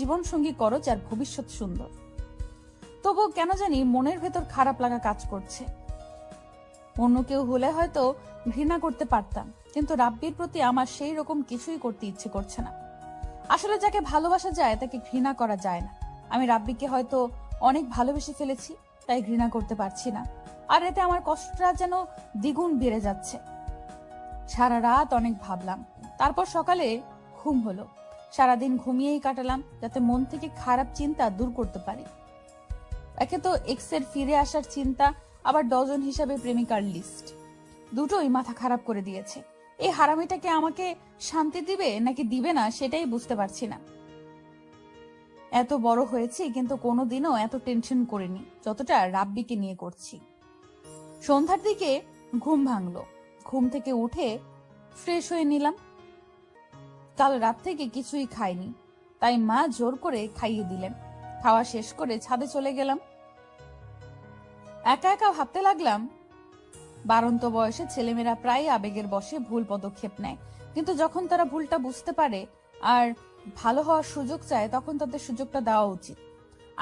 জীবন সঙ্গী করো যার ভবিষ্যৎ সুন্দর। তবু কেন জানি মনের ভেতর খারাপ লাগা কাজ করছে। অন্য কেউ হলে হয়তো ঘৃণা করতে পারতাম, কিন্তু রাব্বির প্রতি আমার সেই রকম কিছুই করতে ইচ্ছে করছে না। আসলে যাকে ভালোবাসা যায় তাকে ঘৃণা করা যায় না। আমি রাব্বিকে হয়তো অনেক ভালোবেসে ফেলেছি, তাই ঘৃণা করতে পারছি না। আর এতে আমার কষ্টটা যেন দ্বিগুণ বেড়ে যাচ্ছে। সারা রাত অনেক ভাবলাম, তারপর সকালে ঘুম হলো। সারাদিন ঘুমিয়েই কাটালাম, যাতে মন থেকে খারাপ চিন্তা দূর করতে পারি। একে তো এক্সের ফিরে আসার চিন্তা, আবার ডজন হিসাবে প্রেমিকার লিস্ট, দুটোই মাথা খারাপ করে দিয়েছে। এই হারামিটাকে আমাকে শান্তি দিবে নাকি দিবে না সেটাই বুঝতে পারছি না। এত বড় হয়েছি কিন্তু কোনোদিনও এত টেনশন করিনি যতটা রাব্বিকে নিয়ে করছি। সন্ধ্যার দিকে ঘুম ভাঙলো। ঘুম থেকে উঠে ফ্রেশ হয়ে নিলাম। কাল রাত থেকে কিছুই খাইনি, তাই মা জোর করে খাইয়ে দিলেন। খাওয়া শেষ করে ছাদে চলে গেলাম। একা একা ভাবতে লাগলাম, বাড়ন্ত বয়সে ছেলেমেয়েরা প্রায় আবেগের বশে ভুল পদক্ষেপ নেয়, কিন্তু যখন তারা ভুলটা বুঝতে পারে আর ভালো হওয়ার সুযোগ চায় তখন তাদের সুযোগটা দেওয়া উচিত।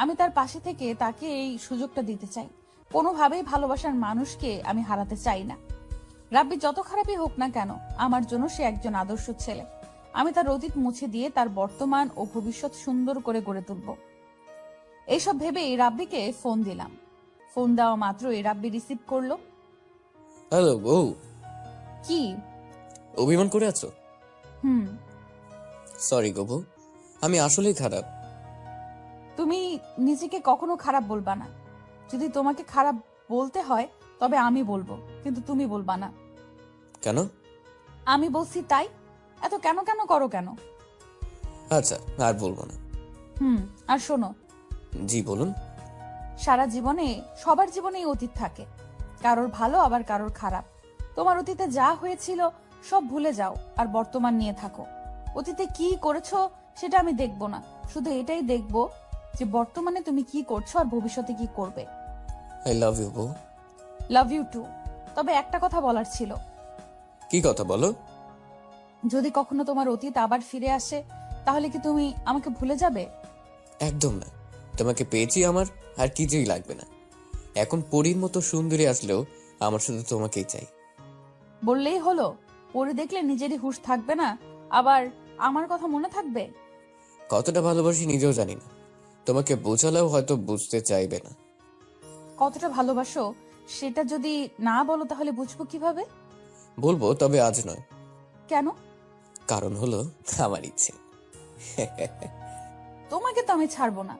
আমি তার পাশে থেকে তাকে এই সুযোগটা দিতে চাই। কোনোভাবেই ভালোবাসার মানুষকে আমি হারাতে চাই না। রাব্বি যত খারাপই হোক না কেন, আমার জন্য সে একজন আদর্শ ছেলে। আমি তার অতীত মুছে দিয়ে তার বর্তমান ও ভবিষ্যৎ সুন্দর করে গড়ে তুলব। এইসব ভেবেই রাব্বিকে ফোন দিলাম। ফোন দেওয়া মাত্রই রাব্বি রিসিভ করলো। হ্যালো বউ, কি? অভিমান করে আছো? হুম। সরি গো বউ, আমি আসলেই খারাপ। তুমি নিজেকে কখনো খারাপ বলবা না। যদি তোমাকে খারাপ বলতে হয় তবে আমি বলবো, কিন্তু তুমি বলবা না। কেন? আমি বলছি তাই। এত কেন কেন করো কেন? আচ্ছা, আর বলবো না। আর শোনো। জি বলুন। সারা জীবনে সবার জীবনেই অতীত থাকে, কারোর ভালো আবার কারোর খারাপ। তোমার অতীতে যা হয়েছিল সব ভুলে যাও আর বর্তমান নিয়ে থাকো। অতীতে কি করেছো সেটা আমি দেখবো না, শুধু এটাই দেখবো যে বর্তমানে তুমি কি করছো আর ভবিষ্যতে কি করবে। আই লাভ ইউ বউ। Love you too. তবে একটা কথা বলার ছিল। কি কথা বলো? যদি কখনো তোমার অতীত আবার ফিরে আসে তাহলে কি তুমি আমাকে ভুলে যাবে? একদম না, তোমাকে পেয়েছি, আমার আর কিছুই লাগবে না। এখন পরীর মতো সুন্দরী আসলেও আমার শুধু তোমাকেই চাই। বললেই হলো? পরে দেখলে নিজেরই হুঁশ থাকবে না, আবার আমার কথা মনে থাকবে? কতটা ভালোবাসি নিজেও জানি না, তোমাকে বোঝালেও হয়তো বুঝতে চাইবে না। কতটা ভালোবাসো সেটা যদি না বলো তাহলে বুঝবো কিভাবে? বলবো, তবে আজ নয়। কেন? কারণ হলো আমার ইচ্ছে। তোমাকে তো আমি ছাড়বো না।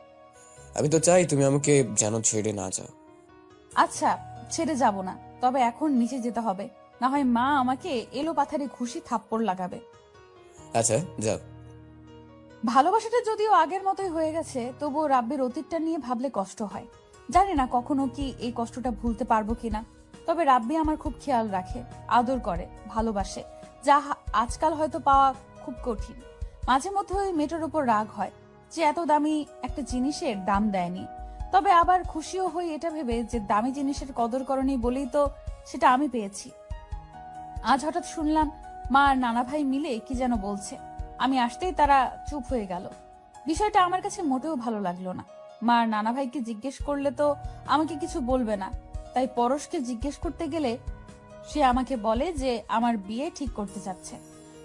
আমি তো চাই তুমি আমাকে যেন ছেড়ে না যাও। আচ্ছা, ছেড়ে যাব না, তবে এখন নিচে যেতে হবে, না হয় মা আমাকে এলো পাথারে ঘুষি থাপ্পড় লাগাবে। আচ্ছা যাও। ভালোবাসাটা যদিও আগের মতোই হয়ে গেছে, তবুও রাব্বির অতীতটা নিয়ে ভাবলে কষ্ট হয়। জানি না কখনো কি এই কষ্টটা ভুলতে পারবো কিনা। তবে রাব্বি আমার খুব খেয়াল রাখে, আদর করে, ভালোবাসে, যা আজকাল হয়তো পাওয়া খুব কঠিন। মাঝে মধ্যে ওই মেয়েটার উপর রাগ হয় যে এত দামি একটা জিনিসের দাম দেয়নি। তবে আবার খুশিও হই এটা ভেবে যে দামি জিনিসের কদর করনি বলেই তো সেটা আমি পেয়েছি। আজ হঠাৎ শুনলাম মা আর নানা ভাই মিলে কি যেন বলছে। আমি আসতেই তারা চুপ হয়ে গেল। বিষয়টা আমার কাছে মোটেও ভালো লাগলো না। মা আর নানা ভাইকে জিজ্ঞেস করলে তো আমাকে কিছু বলবে না, তাই পরশকে জিজ্ঞেস করতে গেলে সে আমাকে বলে যে আমার বিয়ে ঠিক করতে যাচ্ছে।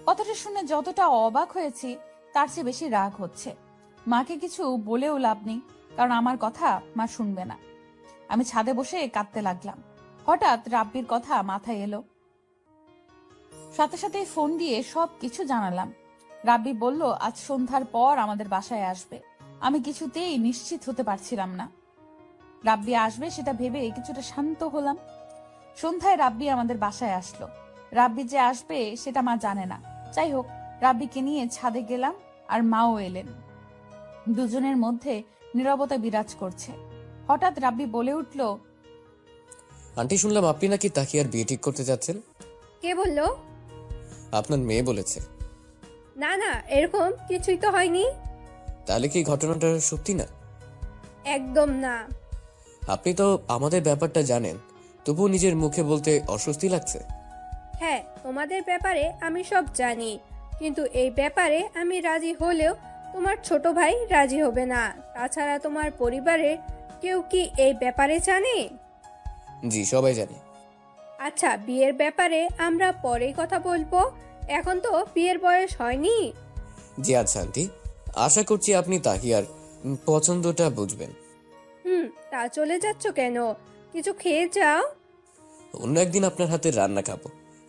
কথাটা শুনে যতটা অবাক হয়েছি তার চেয়ে বেশি রাগ হচ্ছে। মাকে কিছু বলেও লাভ নেই, কারণ আমার কথা মা শুনবে না। আমি ছাদে বসে কাঁদতে লাগলাম। হঠাৎ রাব্বির কথা মাথায় এলো। সাথে সাথে ফোন দিয়ে সব কিছু জানালাম। রাব্বি বলল আজ সন্ধ্যার পর আমাদের বাসায় আসবে। আমি কিছুতেই নিশ্চিত হতে পারছিলাম না। রাব্বি আসবে সেটা ভেবে কিছুটা শান্ত হলাম। সন্ধ্যায় রাব্বি আমাদের বাসায় আসলো। রাব্বি যে আসবে সেটা মা জানে না। যাই হোক, রাব্বিকে নিয়ে ছাদে গেলাম আর মাও এলেন। দুজনের মধ্যে নীরবতা বিরাজ করছে। হঠাৎ রাব্বি বলে উঠল, আন্টি, শুনলাম আপনি নাকি তাকিয়ার বিয়ে ঠিক করতে যাচ্ছেন। কে বললো? আপনার মেয়ে বলেছে। না না, এরকম কিছুই তো হয়নি। তাহলে কি ঘটনাটা সত্যি না? একদম না। আপনি তো আমাদের ব্যাপারটা জানেন, তবুও নিজের মুখে বলতে অস্বস্তি লাগছে। হ্যাঁ, তোমাদের ব্যাপারে আমি সব জানি, কিন্তু এই ব্যাপারে আমি রাজি হলেও তোমার ছোট ভাই রাজি হবে না। তাছাড়া তোমার পরিবারের কেউ কি এই ব্যাপারে জানে? জি, সবাই জানে। আচ্ছা, বিয়ের ব্যাপারে আমরা পরেই কথা বলবো। এখন তো বিয়ের বয়স হয়নি। জি আচ্ছা আন্টি, আশা করছি আপনি তাহিয়ার পছন্দটা বুঝবেন। তা চলে যাচ্ছ কেন? কিছু খেয়ে যাও। অন্য একদিন আপনার হাতের রান্না খাবো,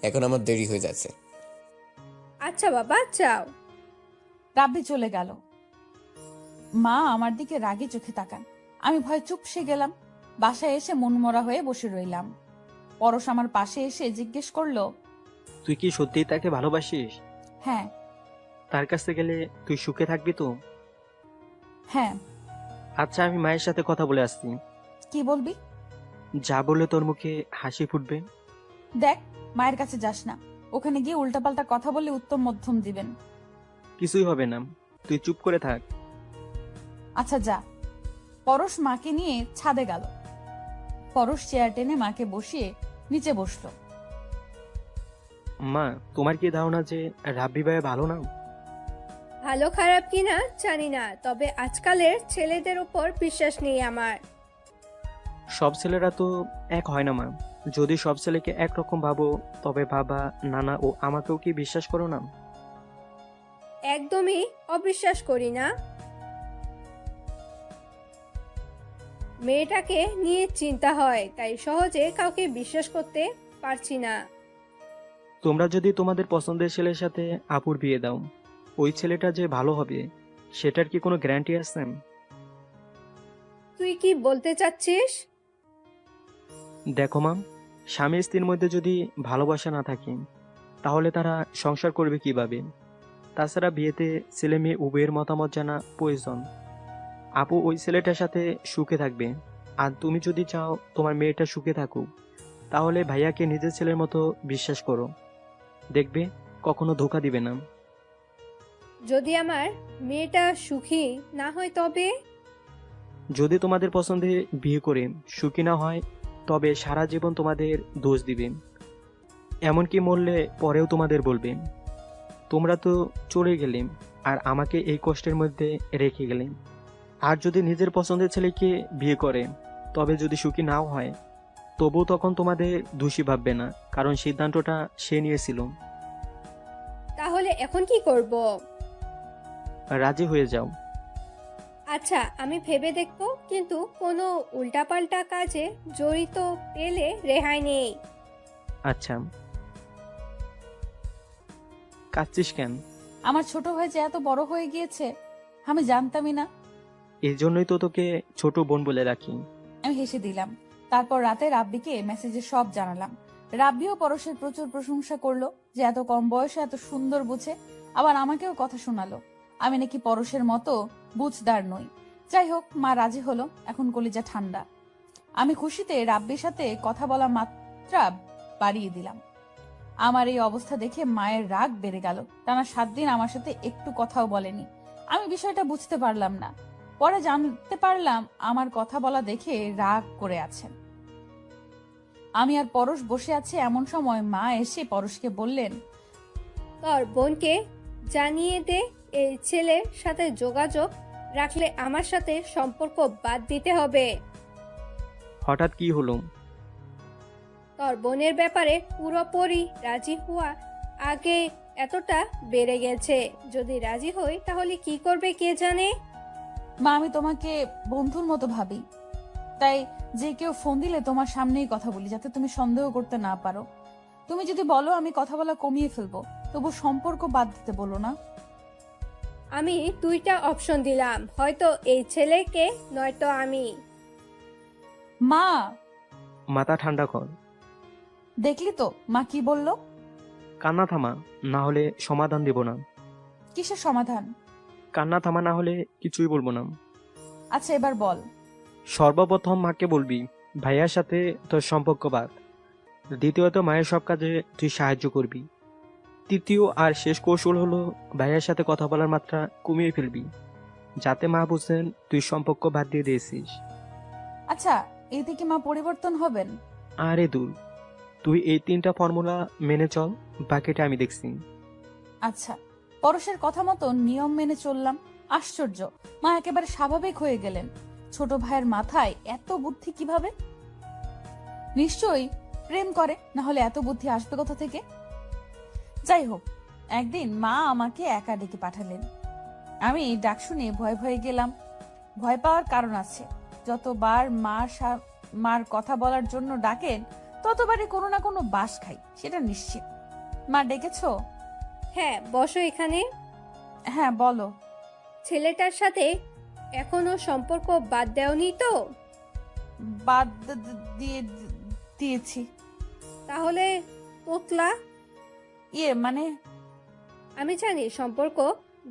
এখন আমার দেরি হয়ে যাচ্ছে। আচ্ছা বাবা, যাও। রাব্বি চলে গেল। মা আমার দিকে রাগে চোখে তাকান। আমি ভয়ে চুপসে গেলাম। বাসায় এসে মনমরা হয়ে বসে রইলাম। পরশ আমার পাশে এসে জিজ্ঞেস করলো, তুই কি সত্যিই তাকে ভালোবাসিস? হ্যাঁ। তার কাছে গেলে তুই সুখে থাকবি তো? হ্যাঁ। আচ্ছা, আমি মায়ের সাথে কথা বলে আসছি। কি বলবি? যা বললে তোর মুখে হাসি ফুটবে। দেখ, মায়ের কাছে যাস না। ওখানে গিয়ে উল্টাপাল্টা কথা বলে উত্তম মধ্যম দিবেন। কিছুই হবে না, তুই চুপ করে থাক। আচ্ছা যা। পরশ মাকে নিয়ে ছাদে গেল। পরশ চেয়ার টেনে মাকে বসিয়ে নিচে বসলো। মা, তোমার কি ধারণা যে রাব্বি ভাই ভালো না? ভালো খারাপ কিনা জানি না, তবে আজকালের ছেলেদের উপর বিশ্বাস নেই আমার। সব ছেলেরা তো এক হয় না মা। যদি সব ছেলেকে একরকম ভাবো, তবে বাবা, নানা ও আমাকেও কি বিশ্বাস করো না? একদমই অবিশ্বাস করি না। মেয়েটাকে নিয়ে চিন্তা হয়, তাই সহজে কাউকে বিশ্বাস করতে পারছি না। তোমরা যদি তোমাদের পছন্দের ছেলের সাথে আপুর বিয়ে দাও, ওই ছেলেটা যে ভালো হবে সেটার কি কোনো গ্যারান্টি আছে? তুই কি বলতে চাচ্ছিস? দেখো মা, স্বামী স্ত্রীর মধ্যে যদি ভালোবাসা না থাকে, তাহলে তারা সংসার করবে কিভাবে? তাছাড়া বিয়েতে ছেলে মেয়ে উভয়ের মতামত জানা প্রয়োজন। আপু ওই ছেলেটার সাথে সুখে থাকবে, আর তুমি যদি চাও তোমার মেয়েটা সুখে থাকুক, তাহলে ভাইয়াকে নিজের ছেলের মতো বিশ্বাস করো। দেখবে কখনো ধোকা দিবে না। যদি আমার মেয়েটা সুখী না হয় তবে? যদি তোমাদের পছন্দে বিয়ে করে সুখী না হয়, তবে সারা জীবন তোমাদের দোষ দিবে, এমনকি মরলে পরেও তোমাদের বলবে তোমরা তো চলে গেলে আর আমাকে এই কষ্টের মধ্যে রেখে গেলে। আর যদি নিজের পছন্দের ছেলেকে বিয়ে করে, তবে যদি সুখী নাও হয়, তবুও তখন তোমাদের দোষী ভাববে না, কারণ সিদ্ধান্তটা সে নিয়েছিল। তাহলে এখন কি করব? রাজি হয়ে যাও। আচ্ছা, আমি ভেবে দেখবো, কিন্তু কোনো উল্টাপাল্টা কাজে জড়িত পেলে রেহাই নেই। আচ্ছা, কাঁদছিস কেন? আমার ছোট ভাই যে এত বড় হয়ে গিয়েছে আমি জানতামই না। এই জন্যই তো তোকে ছোট বোন বলে রাখি। আমি হেসে দিলাম। তারপর রাতে রাব্বিকে মেসেজে সব জানালাম। রাব্বিও পরশের প্রচুর প্রশংসা করলো যে এত কম বয়সে এত সুন্দর বুঝে, আবার আমাকেও কথা শোনালো আমি নাকি পরশের মতো বুঝদার নই। যাই হোক, মা রাজি হলো। এখন কলিজা ঠান্ডা। আমি খুশিতে রাব্বির সাথে কথা বলা মাত্রা বাড়িয়ে দিলাম। আমার এই অবস্থা দেখে মায়ের রাগ বেড়ে গেল। টানা 7 দিন আমার সাথে একটু কথাও বলেনি। আমি বিষয়টা বুঝতে পারলাম না। পরে জানতে পারলাম আমার কথা বলা দেখে রাগ করে আছেন। আমি আর পরশ বসে আছি, এমন সময় মা এসে পরশকে বললেন, তোর বোনকে জানিয়ে দে এই ছেলের সাথে যোগাযোগ রাখলে আমার সাথে সম্পর্ক বাদ দিতে হবে। হঠাৎ কি হলো? তোর বোনের ব্যাপারে পুরোপুরি রাজি হওয়া আগে এতটা বেড়ে গেছে। যদি রাজি হই তাহলে কি করবে কে জানে। মা, আমি তোমাকে বন্ধুর মতো ভাবি, তাই যে কেউ ফোন দিলে তোমার সামনেই কথা বলি, যাতে তুমি সন্দেহ করতে না পারো। তুমি যদি বলো আমি কথা বলা কমিয়ে ফেলবো, তবু সম্পর্ক বাদ দিতে বলো না। আমি 2টা অপশন দিলাম, হয়তো এই ছেলেকে নয়তো আমি। মা, মাথা ঠান্ডা কর। দেখলি তো মা কি বললো? কান্না থামা, না হলে সমাধান দেব না। কিসের সমাধান? কান্না থামা, না হলে কিছুই বলবো না। আচ্ছা এবার বল। সর্বপ্রথম মাকে বলবি ভাইয়ার সাথে তোর সম্পর্ক বাদ। দ্বিতীয়ত মায়ের সব কাজে তুই সাহায্য করবি। তৃতীয় আর শেষ কৌশল হলো ভাইয়ার সাথে কথা বলার মাত্রা কমিয়ে ফেলবি, যাতে মা বুঝেন তুই সম্পর্ক বাদ দিয়ে দিয়েছিস। আচ্ছা, এতে কি মা পরিবর্তন হবেন? আরে দূর, তুই এই 3টা ফর্মুলা মেনে চল, বাকিটা আমি দেখছি। আচ্ছা। পরশের কথা মতো নিয়ম মেনে চললাম। আশ্চর্য, মা একেবারে স্বাভাবিক হয়ে গেলেন। ছোট ভাইয়ের মাথায় এত বুদ্ধি কিভাবে? নিশ্চয়ই প্রেম করে, না হলে এত বুদ্ধি আসবে কোথা থেকে? যাই হোক, একদিন মা আমাকে একা ডেকে পাঠালেন। আমি ডাক শুনে ভয় ভয়ে গেলাম। ভয় পাওয়ার কারণ আছে। যতবার মার কথা বলার জন্য ডাকেন, ততবারই কোনো না কোনো বাস খাই, সেটা নিশ্চিত। মা ডেকেছো? হ্যাঁ, বসো এখানে। হ্যাঁ বলো। ছেলেটার সাথে এখনো সম্পর্ক বাদ দেওনি তো? বাদ দিয়েছি। তাহলে তোতলা? মানে আমি জানি সম্পর্ক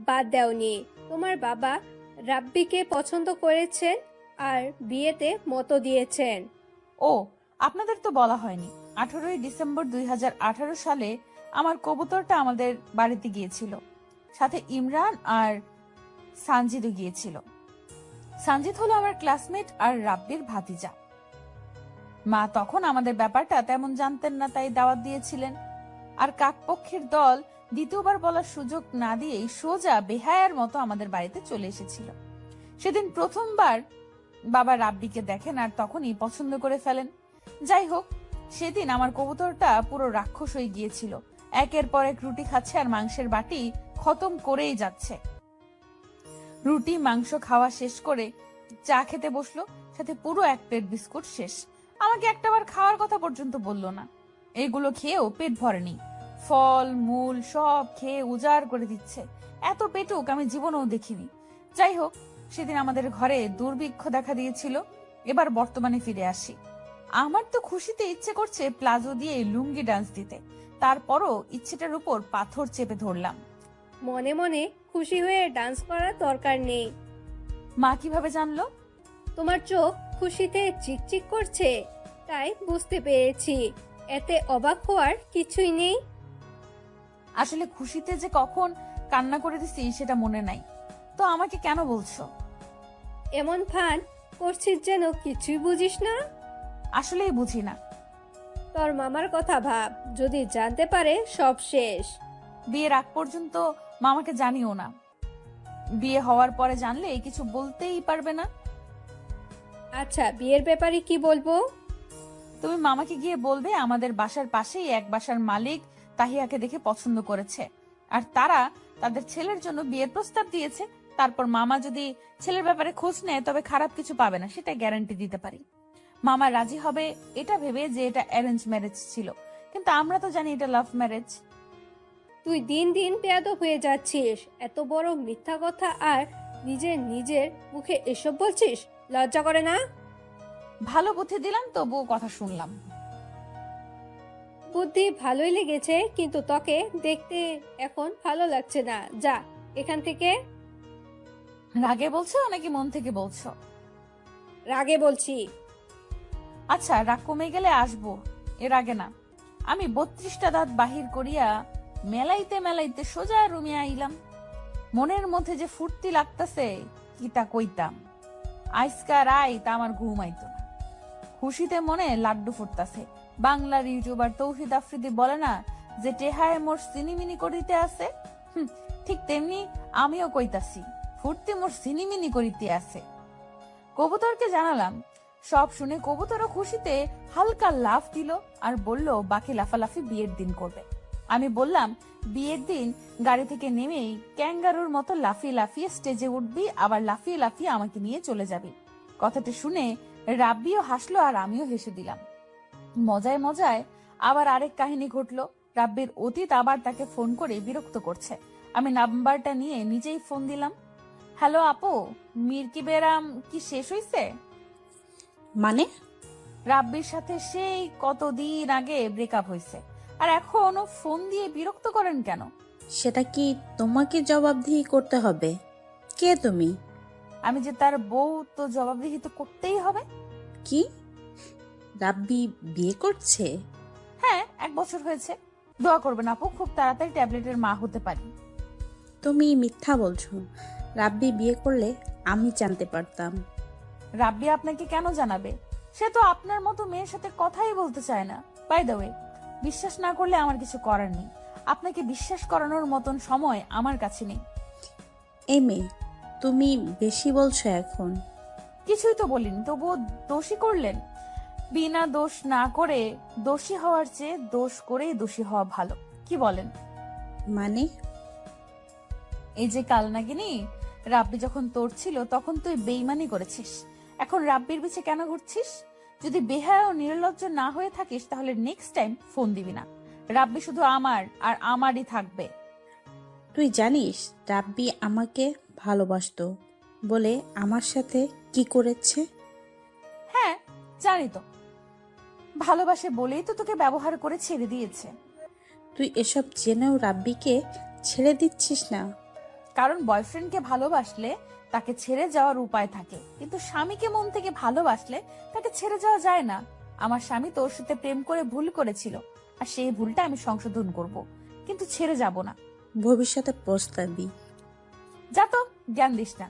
বাদ দেওনি। তোমার বাবা রাব্বিকে পছন্দ করেছেন আর বিয়েতে মতো দিয়েছেন। ও, আপনাদের তো বলা হয়নি। 18ই ডিসেম্বর 2018 সালে আমার কবুতরটা আমাদের বাড়িতে গিয়েছিল। সাথে ইমরান আর সানজিদও গিয়েছিল। সানজিদ হলো আমার ক্লাসমেট আর রাব্বির ভাতিজা। মা তখন আমাদের ব্যাপারটা তেমন জানতেন না, তাই দাওয়াত দিয়েছিলেন। আর কাকপক্ষের দল দ্বিতীয়বার বলার সুযোগ না দিয়েই সোজা বেহায়ার মতো আমাদের বাড়িতে চলে এসেছিল। সেদিন প্রথমবার বাবা রাব্বিকে দেখেন আর তখনই পছন্দ করে ফেলেন। যাই হোক, সেদিন আমার কবুতরটা পুরো রাক্ষস হয়ে গিয়েছিল। একের পর এক রুটি খাচ্ছে আর মাংসের বাটি খতম করেই যাচ্ছে। রুটি মাংস খাওয়া শেষ করে চা খেতে বসলো, সাথে পুরো এক প্লেট বিস্কুট শেষ। আমাকে একটাবার খাওয়ার কথা পর্যন্ত বললো না। এগুলো খেয়েও পেট ভরেনি। ফল মূল সব খেয়ে উজাড় করে দিচ্ছে। এত পেটুক আমি জীবনেও দেখিনি। যাই হোক, সেদিন আমাদের ঘরে দুর্ভিক্ষ দেখা দিয়েছিল। এবার বর্তমানে ফিরে আসি। আমার তো খুশিতে ইচ্ছে করছে প্লাজো দিয়ে লুঙ্গি ডান্স দিতে। তারপরও ইচ্ছেটার উপর পাথর চেপে ধরলাম। মনে মনে খুশি হয়ে ডান্স করার দরকার নেই। মা কিভাবে জানলো? তোমার চোখ খুশিতে চিকচিক করছে, তাই বুঝতে পেরেছি। এতে অবাক হওয়ার কিছুই নেই। আসলে খুশিতে যে কখন কান্না করে দিছি সেটা মনে নাই। তো আমাকে কেন বলছো? এমন ফান করছিস যেন কিছুই বুঝিস না। আসলেই বুঝি না। তোর মামার কথা ভাব, যদি জানতে পারে সব শেষ। বিয়ের আগ পর্যন্ত মামাকে জানিও না। বিয়ে হওয়ার পরে জানলে কিছু বলতেই পারবে না। আচ্ছা, বিয়ের ব্যাপারে কি বলবো? তুমি মামাকে গিয়ে বলবে আমাদের বাসার পাশেই এক বাসার মালিক তাহিয়াকে দেখে পছন্দ করেছে, আর তারা তাদের ছেলের জন্য বিয়ের প্রস্তাব দিয়েছে। তারপর মামা যদি ছেলের ব্যাপারে খোঁজ নেয় তবে খারাপ কিছু পাবে না, সেটা গ্যারান্টি দিতে পারি। মামা রাজি হবে এটা ভেবে যে এটা অ্যারেঞ্জ ম্যারেজ ছিল, কিন্তু আমরা তো জানি এটা লাভ ম্যারেজ। তুই দিন দিন বেয়াদব হয়ে যাচ্ছিস। এত বড় মিথ্যা কথা আর নিজের মুখে এসব বলছিস, লজ্জা করে না? ভালো বুদ্ধি দিলাম, তবুও কথা শুনলাম। বুদ্ধি ভালোই লেগেছে, কিন্তু তোকে দেখতে এখন ভালো লাগছে না। যা এখান থেকে। রাগে বলছো নাকি মন থেকে বলছো? রাগে বলছি। আচ্ছা, রাগ কমে গেলে আসবো, এর আগে না। আমি 32টা দাঁত বাহির করিয়া মেলাইতে মেলাইতে সোজা রুমে আইলাম। মনের মধ্যে যে ফুর্তি লাগতাছে কি তা কইতাম। আইসকার আই তা আমার ঘুম আইতো না। খুশিতে মনে লাড্ডু ফুটতাছে। বাংলার ইউটিউবার তৌহিদ আফ্রিদি বলে না যে টেহায় মোর সিনিমিনি করিতে আছে, ঠিক তেমনি আমিও কইতাছি ফুর্তি মোর সিনিমিনি করিতে আছে। কবুতরকে জানালাম। সব শুনে কবুতরও খুশিতে হালকা লাফ দিল আর বলল বাকি লাফালাফি বিয়ের দিন করবে। আমি বললাম বিয়ের দিন গাড়ি থেকে নেমেই ক্যাঙ্গারুর মতো লাফিয়ে লাফিয়ে স্টেজে উঠবি, আবার লাফিয়ে লাফিয়ে আমাকে নিয়ে চলে যাবি। কথাটা শুনে রাব্বিও হাসলো আর আমিও হেসে দিলাম। মজায় মজায় আবার আরেক কাহিনী ঘটলো। রাব্বির অতীত আবার তাকে ফোন করে বিরক্ত করছে। আমি নাম্বারটা নিয়ে নিজেই ফোন দিলাম। হ্যালো আপু, মির্কি বেরাম কি শেষ হইছে? মানে? রাব্বির সাথে সেই কতদিন আগে ব্রেকআপ হয়েছে, আর এখনো ফোন দিয়ে বিরক্ত করেন কেন? সেটা কি তোমাকে জবাবদিহি করতে হবে? কে তুমি? আমি যে তার বউ, তো জবাবদিহি তো করতেই হবে। কি? রাব্বি বিয়ে করছে? হ্যাঁ, 1 বছর হয়েছে। দোয়া করবেন আপু, খুব তাড়াতাড়ি ট্যাবলেটের মা হতে পারি। তুমি মিথ্যা বলছো। রাব্বি বিয়ে করলে আমি জানতে পারতাম। রাব্বি আপনাকে কেন জানাবে? সে তো আপনার মতো মেয়ের সাথে কথাই বলতে চায় না। বাই দ্য ওয়ে, বিশ্বাস না করলে আমার কিছু করার নেই। আপনাকে বিশ্বাস করানোর মতন সময় আমার কাছে নেই। এই মেয়ে, তুমি বেশি বলছো এখন। কিছুই তো বলিনি, তবুও দোষী করলেন। বিনা দোষ না করে দোষী হওয়ার চেয়ে দোষ করেই দোষী হওয়া ভালো, কি বলেন? মানে? এই যে কাল নাগিনী, রাব্বি যখন তোর ছিল তখন তুই বেইমানি করেছিস। এখন রাব্বির পিছে কেন ঘুরছিস? যদি বেহায়া ও নির্লজ্জ না হয়ে থাকিস তাহলে নেক্সট টাইম ফোন দিবি না। রাব্বি শুধু আমার আর আমারই থাকবে। তুই জানিস রাব্বি আমাকে ভালোবাসতো বলে আমার সাথে কি করেছে? হ্যাঁ, জানি তো। ভালোবাসে বলেই তো তোকে ব্যবহার করে ছেড়ে দিয়েছে। তুই এসব জেনেও রাব্বিকে ছেড়ে দিচ্ছিস না? কারণ বয়ফ্রেন্ডকে ভালোবাসলে তাকে ছেড়ে যাওয়ার উপায় থাকে, কিন্তু স্বামীকে মন থেকে ভালোবাসলে তাকে ছেড়ে যাওয়া যায় না। আমার স্বামী তোর সাথে প্রেম করে ভুল করেছিল, আর সেই ভুলটা আমি সংশোধন করব, কিন্তু ছেড়ে যাব না। ভবিষ্যতে পস্তাবি। যা তো, জ্ঞান দিস না।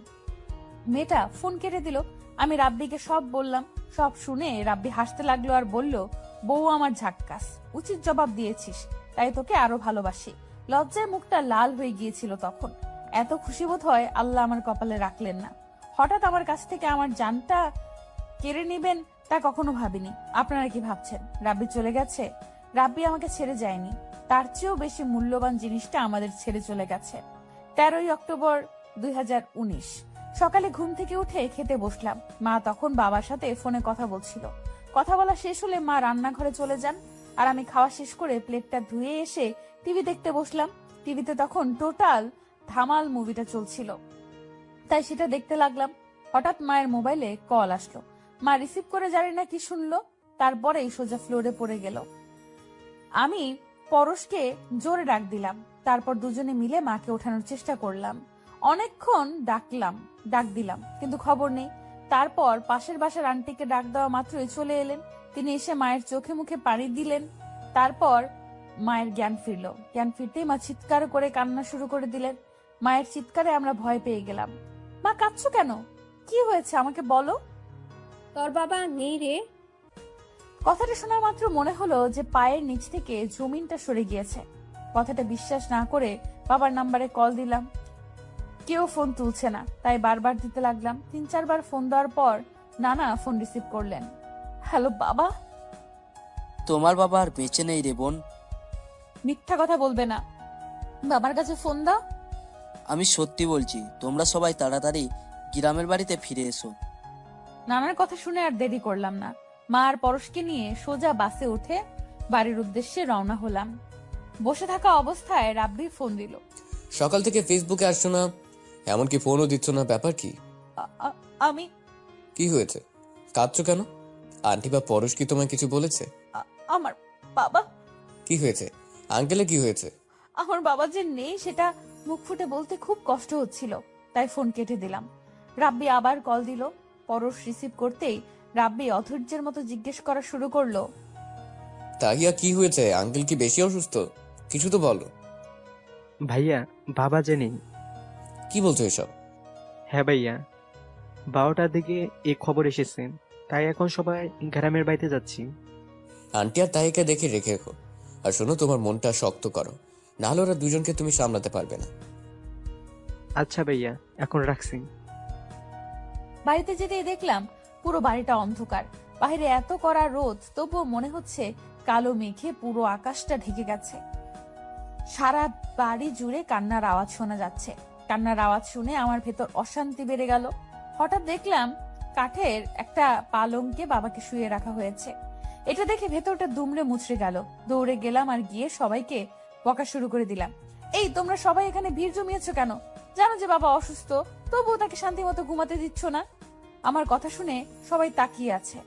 মেয়েটা ফোন কেটে দিল। আমি রাব্বিকে সব বললাম। সব শুনে রাব্বি হাসতে লাগলো আর বলল, বউ আমার ঝাক্কাস, উচিত জবাব দিয়েছিস, তাই তোকে আরো ভালোবাসি। লজ্জায় মুখটা লাল হয়ে গিয়েছিল তখন। এত খুশি বোধ হয় আল্লাহ আমার কপালে রাখলেন না। হঠাৎ আমার কাছ থেকে আমার জানটা কেড়ে নিবেন তা কখনো ভাবিনি। আপনারা কি ভাবছেন রাব্বি চলে গেছে? রাব্বি আমাকে ছেড়ে যায়নি, তার চেয়েও বেশি মূল্যবান জিনিসটা আমাদের ছেড়ে চলে গেছে। 13ই অক্টোবর 2019 সকালে ঘুম থেকে উঠে খেতে বসলাম। মা তখন বাবার সাথে ফোনে কথা বলছিল। কথা বলা শেষ হলে মা রান্নাঘরে চলে যান, আর আমি খাওয়া শেষ করে প্লেটটা ধুয়ে এসে টিভি দেখতে বসলাম। টিভিতে তখন টোটাল ধামাল মুভিটা চলছিল, তাই সেটা দেখতে লাগলাম। হঠাৎ মায়ের মোবাইলে কল আসলো। মা রিসিভ করে জানি না কি শুনলো, তারপরেই সোজা ফ্লোরে পড়ে গেল। আমি পরশকে জোরে ডাক দিলাম। তারপর দুজনে মিলে মাকে ওঠানোর চেষ্টা করলাম। অনেকক্ষণ ডাক দিলাম, কিন্তু খবর নেই। তারপর পাশের বাসার আন্টিকে ডাক দেওয়া মাত্রই চলে এলেন। তিনি এসে মায়ের চোখে মুখে পানি দিলেন। তারপর মায়ের জ্ঞান ফিরল। জ্ঞান ফিরতেই মা চিৎকার করে কান্না শুরু করে দিলেন। মায়ের চিৎকারে আমরা ভয় পেয়ে গেলাম। মা, কাঁদছো কেন? কি হয়েছে আমাকে বলো। তোর বাবা নেই রে। কথাটা শোনা মাত্র মনে হলো যে পায়ের নিচ থেকে জমিনটা সরে গিয়েছে। কথাটা বিশ্বাস না করে বাবার নাম্বারে কল দিলাম। কেউ ফোন তুলছে না, তাই বারবার দিতে লাগলাম। 3-4 বার ফোন দেওয়ার পর নানা ফোন রিসিভ করলেন। হ্যালো বাবা। তোমার বাবা আর বেঁচে নেই রে বোন। মিথ্যা কথা বলবে না, বাবার কাছে ফোন দাও। আমি সত্যি বলছি, তোমরা সবাই তাড়াতাড়ি গ্রামের বাড়িতে ফিরে এসো। নানার কথা শুনে আর দেরি করলাম না। মা আর পরশকে নিয়ে সোজা বাসে উঠে বাড়ির উদ্দেশ্যে রওনা হলাম। বসে থাকা অবস্থায় রাব্বি ফোন দিল। সকাল থেকে ফেসবুকে আসছো না, এমনকি ফোনও দিচ্ছ না, ব্যাপার কি? আমি কি হয়েছে? কাঁদছো কেন? আন্টি বা পরশ কি তোমায় কিছু বলেছে? আমার বাবা। কি হয়েছে? আঙ্কেলে কি হয়েছে? আমার বাবা যে নেই সেটা মুখ ফুটে বলতে খুব কষ্ট হচ্ছিল, তাই ফোন কেটে দিলাম। রাব্বি আবার কল দিল। পরশ রিসিভ করতেই রাব্বি অধৈর্যের মতো জিজ্ঞেস করা শুরু করলো, তাহিয়া কি হয়েছে? আঙ্কেল কি বেশি অসুস্থ? কিছু তো বলো। ভাইয়া, বাবা যে নেই। কি বলছো এসব? হ্যাঁ ভাইয়া, 12টার দিকে এই খবর এসেছে, তাই এখন সবাই গ্রামের বাড়িতে যাচ্ছি। আন্টি আর তাহিকে দেখে রেখে রেখো। আর শোনো, তোমার মনটা শক্ত করো, নাহলে ওরা দুজনকে তুমি সামলাতে পারবে না। আচ্ছা ভাইয়া, এখন রাখছি। বাড়িতে যেতেই দেখলাম পুরো বাড়িটা অন্ধকার। বাইরে এত কড়া রোদ, তবুও মনে হচ্ছে কালো মেঘে পুরো আকাশটা ঢেকে গেছে। সারা বাড়ি জুড়ে কান্নার আওয়াজ শোনা যাচ্ছে। কান্নার আওয়াজ শুনে আমার ভেতর অশান্তি বেড়ে গেল। হঠাৎ দেখলাম কাঠের একটা পালঙ্কে বাবাকে শুয়ে রাখা হয়েছে। এটা দেখে ভেতরটা দুমড়ে মুচড়ে গেল। দৌড়ে গেলাম আর গিয়ে সবাইকে বকা শুরু করে দিলাম। এই, তোমরা সবাই এখানে ভিড় জমিয়েছো কেন? জানো যে বাবা অসুস্থ, তবুও তাকে শান্তি মতো ঘুমাতে দিচ্ছ না। আমার কথা শুনে সবাই তাকিয়ে আছে।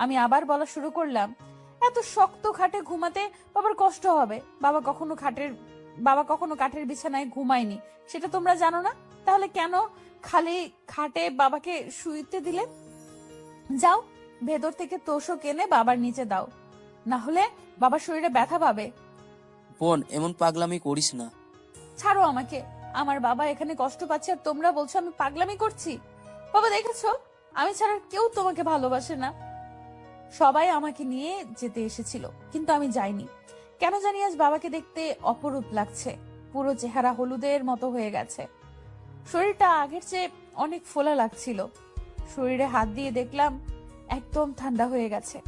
আমি আবার বলা শুরু করলাম, এত শক্ত খাটে ঘুমাতে বাবার কষ্ট হবে। বাবা কখনো কাঠের বিছানায় ঘুমায়নি, সেটা তোমরা জানো না? তাহলে কেন খালি খাটে বাবাকে শুইতে দিলে? যাও, ভেতর থেকে তোষক এনে বাবার নিচে দাও, না হলে বাবার শরীরে ব্যথা পাবে। বোন, এমন পাগলামি করিস না। ছাড়ো আমাকে, আমার বাবা এখানে কষ্ট পাচ্ছে আর তোমরা বলছো আমি পাগলামি করছি। বাবা, দেখেছো আমি ছাড়া কেউ তোমাকে ভালোবাসে না। সবাই আমাকে নিয়ে যেতে এসেছিল, কিন্তু আমি যাইনি। কেন জানি আজ বাবাকে দেখতে অপরূপ লাগছে। পুরো চেহারা হলুদের মতো হয়ে গেছে। শরীরটা আগের চেয়ে অনেক ফোলা লাগছিল। শরীরে হাত দিয়ে দেখলাম একদম ঠান্ডা হয়ে গেছে।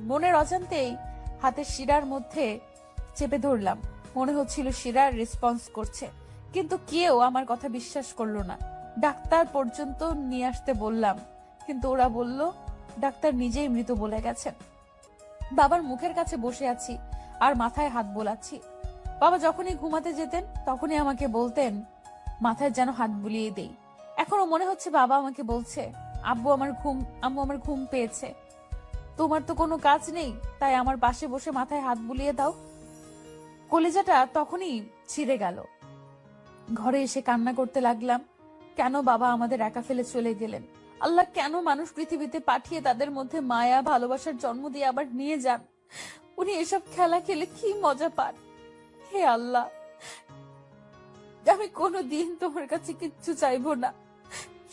মনের অজান্তেই হাতের শিরার মধ্যে চেপে ধরলাম। মনে হচ্ছিল শিরার রেসপন্স করছে, কিন্তু কেউ আমার কথা বিশ্বাস করলো না। ডাক্তার পর্যন্ত নিয়ে আসতে বললাম, কিন্তু ওরা বলল ডাক্তার নিজেই মৃত বলে গেছেন। বাবার মুখের কাছে বসে আছি আর মাথায় হাত বোলাচ্ছি। বাবা যখনই ঘুমাতে যেতেন তখনই আমাকে বলতেন মাথায় যেন হাত বুলিয়ে দেই। এখনো মনে হচ্ছে বাবা আমাকে বলছে, আম্মু আমার ঘুম পেয়েছে, তোমার তো কোনো কাজ নেই, তাই আমার পাশে বসে মাথায় হাত বুলিয়ে দাও। কলিজাটা তখনই ছিঁড়ে গেল। ঘরে এসে কান্না করতে লাগলাম। কেন বাবা আমাদের একা ফেলে চলে গেলেন? আল্লাহ কেন মানুষ পৃথিবীতে পাঠিয়ে তাদের মধ্যে মায়া ভালোবাসার জন্ম দিয়ে আবার নিয়ে যান? উনি এসব খেলা খেলে কি মজা পান? হে আল্লাহ, আমি কোনোদিন তোমার কাছে কিচ্ছু চাইবো না,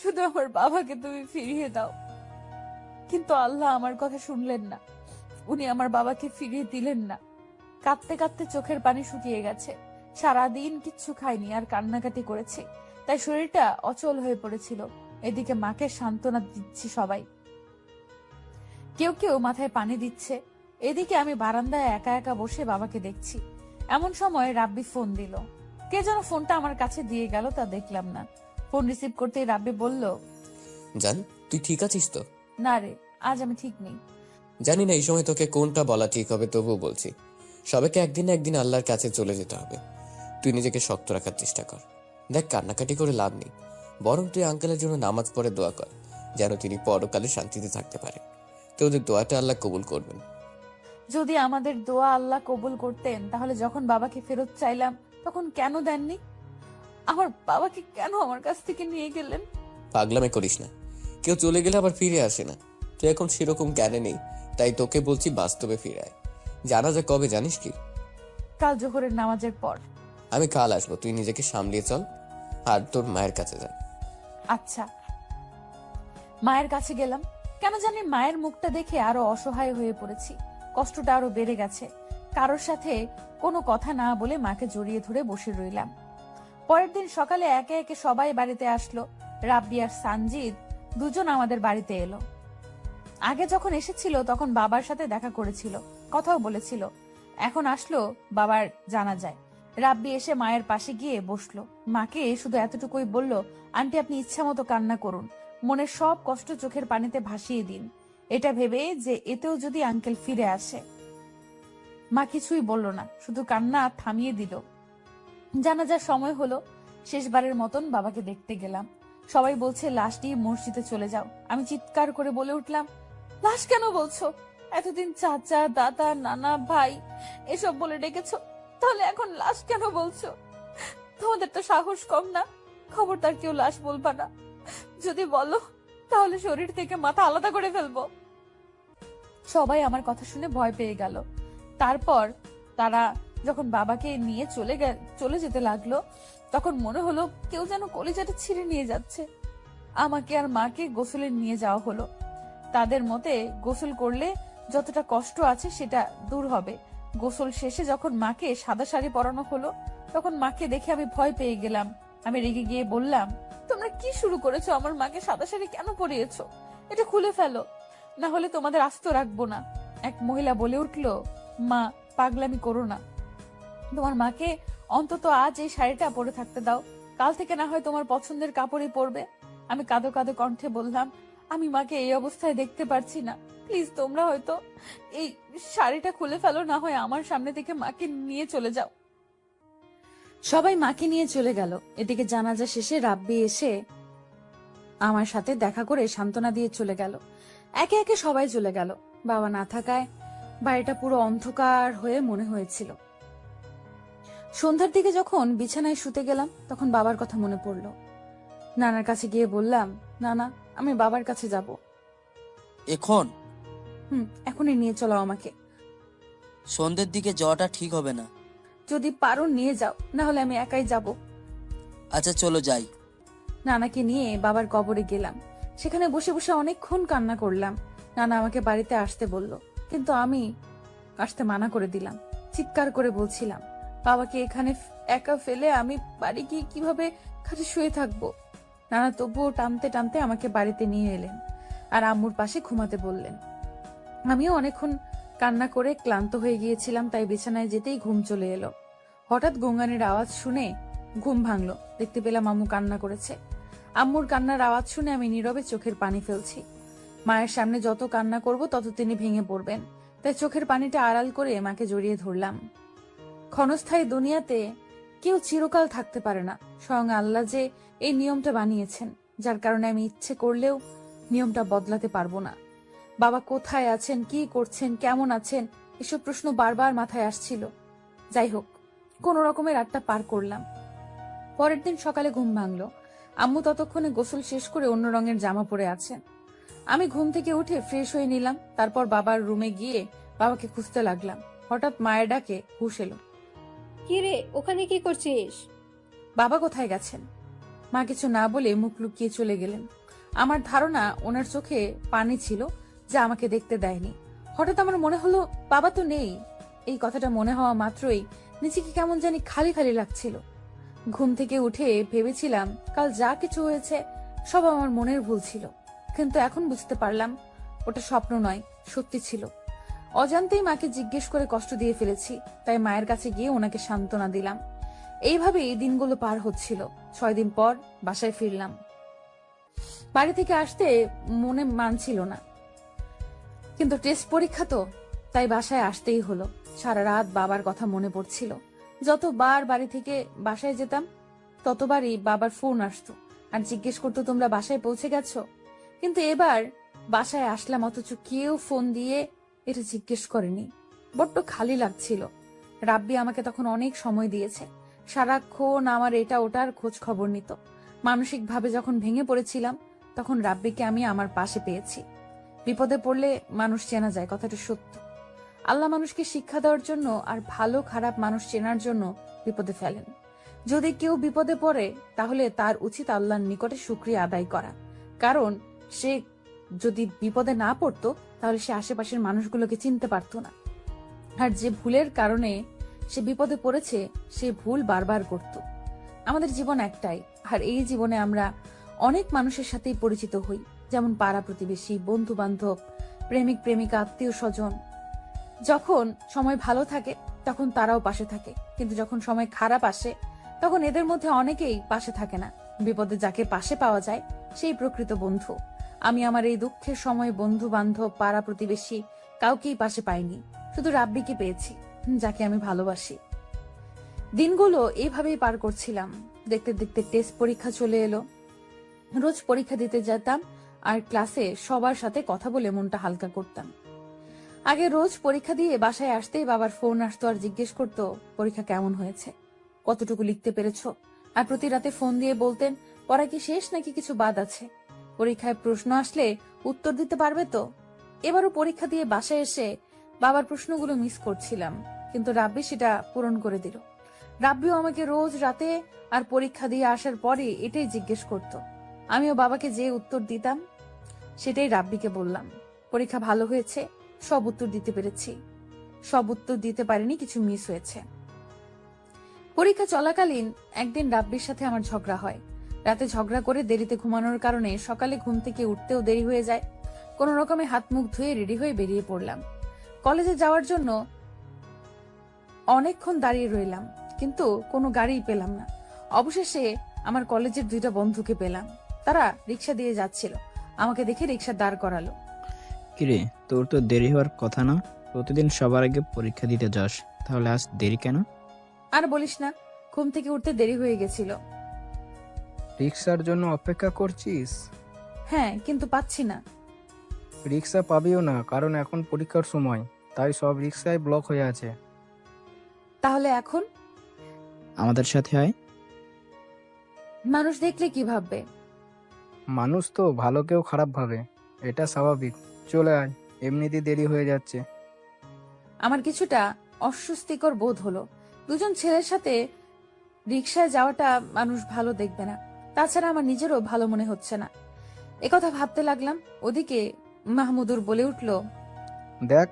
শুধু আমার বাবাকে তুমি ফিরিয়ে দাও। কিন্তু আল্লাহ আমার কথা শুনলেন না। উনি আমার বাবাকে ফিরিয়ে দিলেন না। কাঁদতে কাঁদতে চোখের পানি শুকিয়ে গেছে। সারাদিন কিচ্ছু খাইনি আর কান্নাকাটি করেছি, তাই শরীরটা অচল হয়ে পড়েছিল। এদিকে মাকে সান্ত্বনা দিচ্ছি সবাই, কেউ কেউ মাথায় পানি দিচ্ছে। এদিকে আমি বারান্দায় একা একা বসে বাবাকে দেখছি। এমন সময় রাব্বি ফোন দিল। কে যেন ফোনটা আমার কাছে দিয়ে গেল তা দেখলাম না। ফোন রিসিভ করতেই রাব্বি বলল, জান, তুই ঠিক আছিস তো? না রে, আজ আমি ঠিক নেই। জানি না এই সময় তোকে কোনটা বলা ঠিক হবে, তবুও বলছি, সবাইকে একদিন না একদিন আল্লাহর কাছে চলে যেতে হবে। তুই নিজেকে শক্ত রাখার চেষ্টা কর। দেখ, কান্নাকাটি করে লাভ নেই, বরং তুই আঙ্কেলের জন্য নামাজ পড়ে দোয়া কর, যেন তিনি পরকালে শান্তিতে থাকতে পারে। তোদের দোয়াটা আল্লাহ কবুল করবেন। যদি আমাদের দোয়া আল্লাহ কবুল করতেন, তাহলে যখন বাবাকে ফেরত চাইলাম তখন কেন দেননি? আমার বাবাকে কেন আমার কাছ থেকে নিয়ে গেলেন? পাগলামে করিস না, কেউ চলে গেলে আবার ফিরে আসে না। তুই এখন সেরকম জ্ঞানে নেই, তাই তোকে বলছি বাস্তবে ফিরে আয়। জানাজা কবে জানিস কি? কাল জোহরের নামাজের পর। আমি কাল আসবো, তুই নিজেকে সামলিয়ে চল আর তোর মায়ের কাছে যা। আচ্ছা। মায়ের কাছে গেলাম। কেন জানি মায়ের মুখটা দেখে আরো অসহায় হয়ে পড়েছি। কষ্টটা আরো বেড়ে গেছে। কারোর সাথে কোনো কথা না বলে মাকে জড়িয়ে ধরে বসে রইলাম। পরের দিন সকালে একে একে সবাই বাড়িতে আসলো। রাব্বি আর সানজিদ দুজন আমাদের বাড়িতে এলো। আগে যখন এসেছিল তখন বাবার সাথে দেখা করেছিল, কথাও বলেছিল। এখন আসলো বাবার জানাজায়। রাব্বি এসে মায়ের পাশে গিয়ে বসলো। মাকে শুধু এতটুকুই বলল, আন্টি আপনি ইচ্ছা মতো কান্না করুন, মনের সব কষ্ট চোখের পানিতে ভাসিয়ে দিন, এটা ভেবে যে এতেও যদি আঙ্কেল ফিরে আসে। মা কিছুই বলল না, শুধু কান্না থামিয়ে দিল। জানাজার সময় হলো। শেষবারের মতন বাবাকে দেখতে গেলাম। সবাই বলছে লাশ নিয়ে মসজিদে চলে যাও। আমি চিৎকার করে বলে উঠলাম, লাশ কেন বলছো? এতদিন চাচা, দাদা, নানা, ভাই এসব বলে ডেকেছো, তাহলে এখন লাশ কেন বলছো? তোমাদের তো সাহস কম না? খবরদার কেউ লাশ বলবা না। যদি বলো তাহলে শরীর থেকে মাথা আলাদা করে ফেলবো। সবাই আমার কথা শুনে ভয় পেয়ে গেল। তারপর তারা যখন বাবাকে নিয়ে চলে যেতে লাগলো, তখন মনে হলো কেউ যেন কলিজাটা ছিঁড়ে নিয়ে যাচ্ছে। আমাকে আর মাকে গোসলে নিয়ে যাওয়া হলো। তাদের মতে গোসল করলে যতটা কষ্ট আছে সেটা দূর হবে। গোসল শেষে যখন মাকে সাদা শাড়ি পরানো হলো, তখন মাকে দেখে আমি ভয় পেয়ে গেলাম। আমি রেগে গিয়ে বললাম, তোমরা কি শুরু করেছো? আমার মাকে সাদা শাড়ি কেন পরিয়েছো? এটা খুলে ফেলো, না হলে তোমাদের আস্ত রাখবো না। এক মহিলা বলে উঠলো, মা পাগলামি করো না, তোমার মাকে অন্তত আজ এই শাড়িটা পরে থাকতে দাও, কাল থেকে না হয় তোমার পছন্দের কাপড়ই পরবে। আমি কাঁদো কাঁদো কণ্ঠে বললাম, আমি মাকে এই অবস্থায় দেখতে পারছি না, প্লিজ তোমরা হয়তো এই শাড়িটা খুলে ফেলো, না হয় আমার সামনে থেকে মাকে নিয়ে চলে যাও। সবাই মাকে নিয়ে চলে গেল। এদিকে জানাজা শেষে রাব্বি এসে আমার সাথে দেখা করে সান্ত্বনা দিয়ে চলে গেল। একে একে সবাই চলে গেল। বাবা না থাকায় বাড়িটা পুরো অন্ধকার হয়ে মনে হয়েছিল। সন্ধ্যার দিকে যখন বিছানায় শুতে গেলাম তখন বাবার কথা মনে পড়ল। নানার কাছে গিয়ে বললাম, নানা আমি বাবার কাছে যাব। এখন এখনই নিয়ে চলো আমাকে। সন্ধ্যের দিকে যাওয়াটা ঠিক হবে না। যদি পারো নিয়ে যাও, না হলে আমি একাই যাব। আচ্ছা চলো যাই। নানাকে নিয়ে বাবার কবরে গেলাম। সেখানে বসে বসে অনেকক্ষণ কান্না করলাম। নানা আমাকে বাড়িতে আসতে বলল, কিন্তু আমি আসতে মানা করে দিলাম। চিৎকার করে বলছিলাম, বাবাকে এখানে একা ফেলে আমি বাড়ি গিয়ে কিভাবে খাটে শুয়ে থাকবো? নানা তবুও টানতে টানতে আমাকে বাড়িতে নিয়ে এলেন আর আম্মুর পাশে ঘুমাতে বললেন। আমিও অনেকক্ষণ কান্না করে ক্লান্ত হয়ে গিয়েছিলাম, তাই বিছানায় যেতেই ঘুম চলে এলো। হঠাৎ গঙ্গানের আওয়াজ শুনে ঘুম ভাঙলো। দেখতে পেলাম আম্মু কান্না করেছে। আম্মুর কান্নার আওয়াজ শুনে আমি নীরবে চোখের পানি ফেলছি। মায়ের সামনে যত কান্না করব তত তিনি ভেঙে পড়বেন, তাই চোখের পানিটা আড়াল করে মাকে জড়িয়ে ধরলাম। ক্ষণস্থায়ী দুনিয়াতে কেউ চিরকাল থাকতে পারে না। স্বয়ং আল্লাহ যে এই নিয়মটা বানিয়েছেন, যার কারণে আমি ইচ্ছে করলেও নিয়মটা বদলাতে পারবো না। বাবা কোথায় আছেন, কি করছেন, কেমন আছেন, এসব প্রশ্ন বারবার মাথায় আসছিল। যাই হোক, কোন রকমের রাতটা পার করলাম। পরের দিন সকালে ঘুম ভাঙলো। আম্মু ততক্ষণে গোসল শেষ করে অন্য রঙের জামা পরে আছেন। আমি ঘুম থেকে উঠে ফ্রেশ হয়ে নিলাম। তারপর বাবার রুমে গিয়ে বাবাকে খুঁজতে লাগলাম। হঠাৎ মায়ের ডাকে হুঁশ এলো। কি রে, ওখানে কি করছিস? বাবা কোথায় গেছেন? মা কিছু না বলে মুখ লুকিয়ে চলে গেলেন। আমার ধারণা ওনার চোখে পানি ছিল, যা আমাকে দেখতে দেয়নি। হঠাৎ আমার মনে হলো বাবা তো নেই। এই কথাটা মনে হওয়া মাত্রই নিজেকে কেমন জানি খালি খালি লাগছিল। ঘুম থেকে উঠে ভেবেছিলাম কাল যা কিছু হয়েছে সব আমার মনের ভুল ছিল, কিন্তু এখন বুঝতে পারলাম ওটা স্বপ্ন নয়, সত্যি ছিল। অজান্তেই মাকে জিজ্ঞেস করে কষ্ট দিয়ে ফেলেছি, তাই মায়ের কাছে গিয়ে ওনাকে সান্ত্বনা দিলাম। এইভাবেই দিনগুলো পার হচ্ছিল। 6 দিন পর বাসায় ফিরলাম। বাড়ি থেকে আসতে মনে মানছিল না, কিন্তু টেস্ট পরীক্ষা তো, তাই বাসায় আসতেই হলো। সারা রাত বাবার কথা মনে পড়ছিল। যতবার বাড়ি থেকে বাসায় যেতাম ততবারই বাবার ফোন আসতো আর জিজ্ঞেস করতো তোমরা বাসায় পৌঁছে গেছো। কিন্তু এবার বাসায় আসলাম অথচ কেউ ফোন দিয়ে এটা জিজ্ঞেস করেনি। বড্ড খালি লাগছিল। রাব্বি আমাকে তখন অনেক সময় দিয়েছে। সারাক্ষণ আমার এটা ওটার খোঁজ খবর নিত। মানসিক ভাবে যখন ভেঙে পড়েছিলাম তখন রাব্বিকে আমি আমার পাশে পেয়েছি। বিপদে পড়লে মানুষ চেনা যায়, কথাটা সত্য। আল্লাহ মানুষকে শিক্ষা দেওয়ার জন্য আর ভালো খারাপ মানুষ চেনার জন্য বিপদে ফেলেন। যদি কেউ বিপদে পড়ে তাহলে তার উচিত আল্লাহর নিকটে শুকরিয়া আদায় করা, কারণ সে যদি বিপদে না পড়তো তাহলে সে আশেপাশের মানুষগুলোকে চিনতে পারতো না। আর যে ভুলের কারণে সে বিপদে পড়েছে সে ভুল বারবার করত। আমাদের জীবন একটাই, আর এই জীবনে আমরা অনেক মানুষের সাথেই পরিচিত হই, যেমন পাড়া প্রতিবেশী, বন্ধু বান্ধব, প্রেমিক প্রেমিকা, আত্মীয় স্বজন। যখন সময় ভালো থাকে তখন তারাও পাশে থাকে, কিন্তু যখন সময় খারাপ আসে তখন এদের মধ্যে অনেকেই পাশে থাকে না। বিপদে যাকে পাশে পাওয়া যায় সেই প্রকৃত বন্ধু। আমি আমার এই দুঃখের সময় বন্ধু বান্ধব, পাড়া প্রতিবেশী কাউকেই পাশে পাইনি, শুধু রাব্বিকে পেয়েছি, যাকে আমি ভালোবাসি। দিনগুলো এইভাবেই পার করছিলাম। দেখতে দেখতে টেস্ট পরীক্ষা চলে এলো। রোজ পরীক্ষা দিতে যেতাম আর ক্লাসে সবার সাথে কথা বলে মনটা হালকা করতাম। আগে রোজ পরীক্ষা দিয়ে বাসায় আসতেই বাবার ফোন আসতো আর জিজ্ঞেস করতো পরীক্ষা কেমন হয়েছে, কতটুকু লিখতে পেরেছো। আর প্রতি রাতে ফোন দিয়ে বলতেন পড়া কি শেষ নাকি কিছু বাদ আছে, পরীক্ষায় প্রশ্ন আসলে উত্তর দিতে পারবে তো। এবারও পরীক্ষা দিয়ে বাসায় এসে বাবার প্রশ্নগুলো মিস করছিলাম, কিন্তু রাব্বি সেটা পূরণ করে দিল। রাব্বিও আমাকে রোজ রাতে আর পরীক্ষা দিয়ে আসার পরে এটাই জিজ্ঞেস করত। আমিও বাবাকে যে উত্তর দিতাম সেটাই রাব্বিকে বললাম। পরীক্ষা ভালো হয়েছে, সব উত্তর দিতে পেরেছি, সব উত্তর দিতে পারিনি, কিছু মিস হয়েছে। পরীক্ষা চলাকালীন একদিন রাব্বির সাথে আমার ঝগড়া হয়। রাতে ঝগড়া করে দেরিতে ঘুমানোর কারণে সকালে ঘুম থেকে উঠতেও দেরি হয়ে যায়। কোনো রকমে হাত মুখ ধুয়ে রেডি হয়ে বেরিয়ে পড়লাম। কলেজে যাওয়ার জন্য অনেকক্ষণ দাঁড়িয়ে রইলাম, কিন্তু কোনো গাড়িই পেলাম না। অবশেষে আমার কলেজের 2টা বন্ধুকে পেলাম। তারা রিক্সা দিয়ে যাচ্ছিল, আমাকে দেখে রিক্সা দাঁড় করালো। কিরে, তোর তো দেরি হওয়ার কথা না? প্রতিদিন সবার আগে পরীক্ষা দিতে যাস, তাহলে আজ দেরি কেন? আর বলিস না, ঘুম থেকে উঠতে দেরি হয়ে গেছিল। রিক্সার জন্য অপেক্ষা করছিস? হ্যাঁ, কিন্তু পাচ্ছি না। রিক্সা পাবিও না, কারণ এখন পরীক্ষার সময়, তাই সব রিক্সায় ব্লক হয়ে আছে। তাহলে এখন আমাদের সাথে আয়। মানুষ দেখলে কি ভাববে? মানুষ তো ভালো কেউ খারাপ ভাবে, এটা স্বাভাবিক। চলে আয়, এমনিতেই দেরি হয়ে যাচ্ছে। আমার কিছুটা অস্বস্তিকর বোধ হলো। 2জন ছেলের সাথে রিক্সায় যাওয়াটা মানুষ ভালো দেখবে না, তাছাড়া আমার নিজেরও ভালো মনে হচ্ছে না। একথা ভাবতে লাগলাম। ওদিকে মাহমুদুর বলে উঠল, দেখ,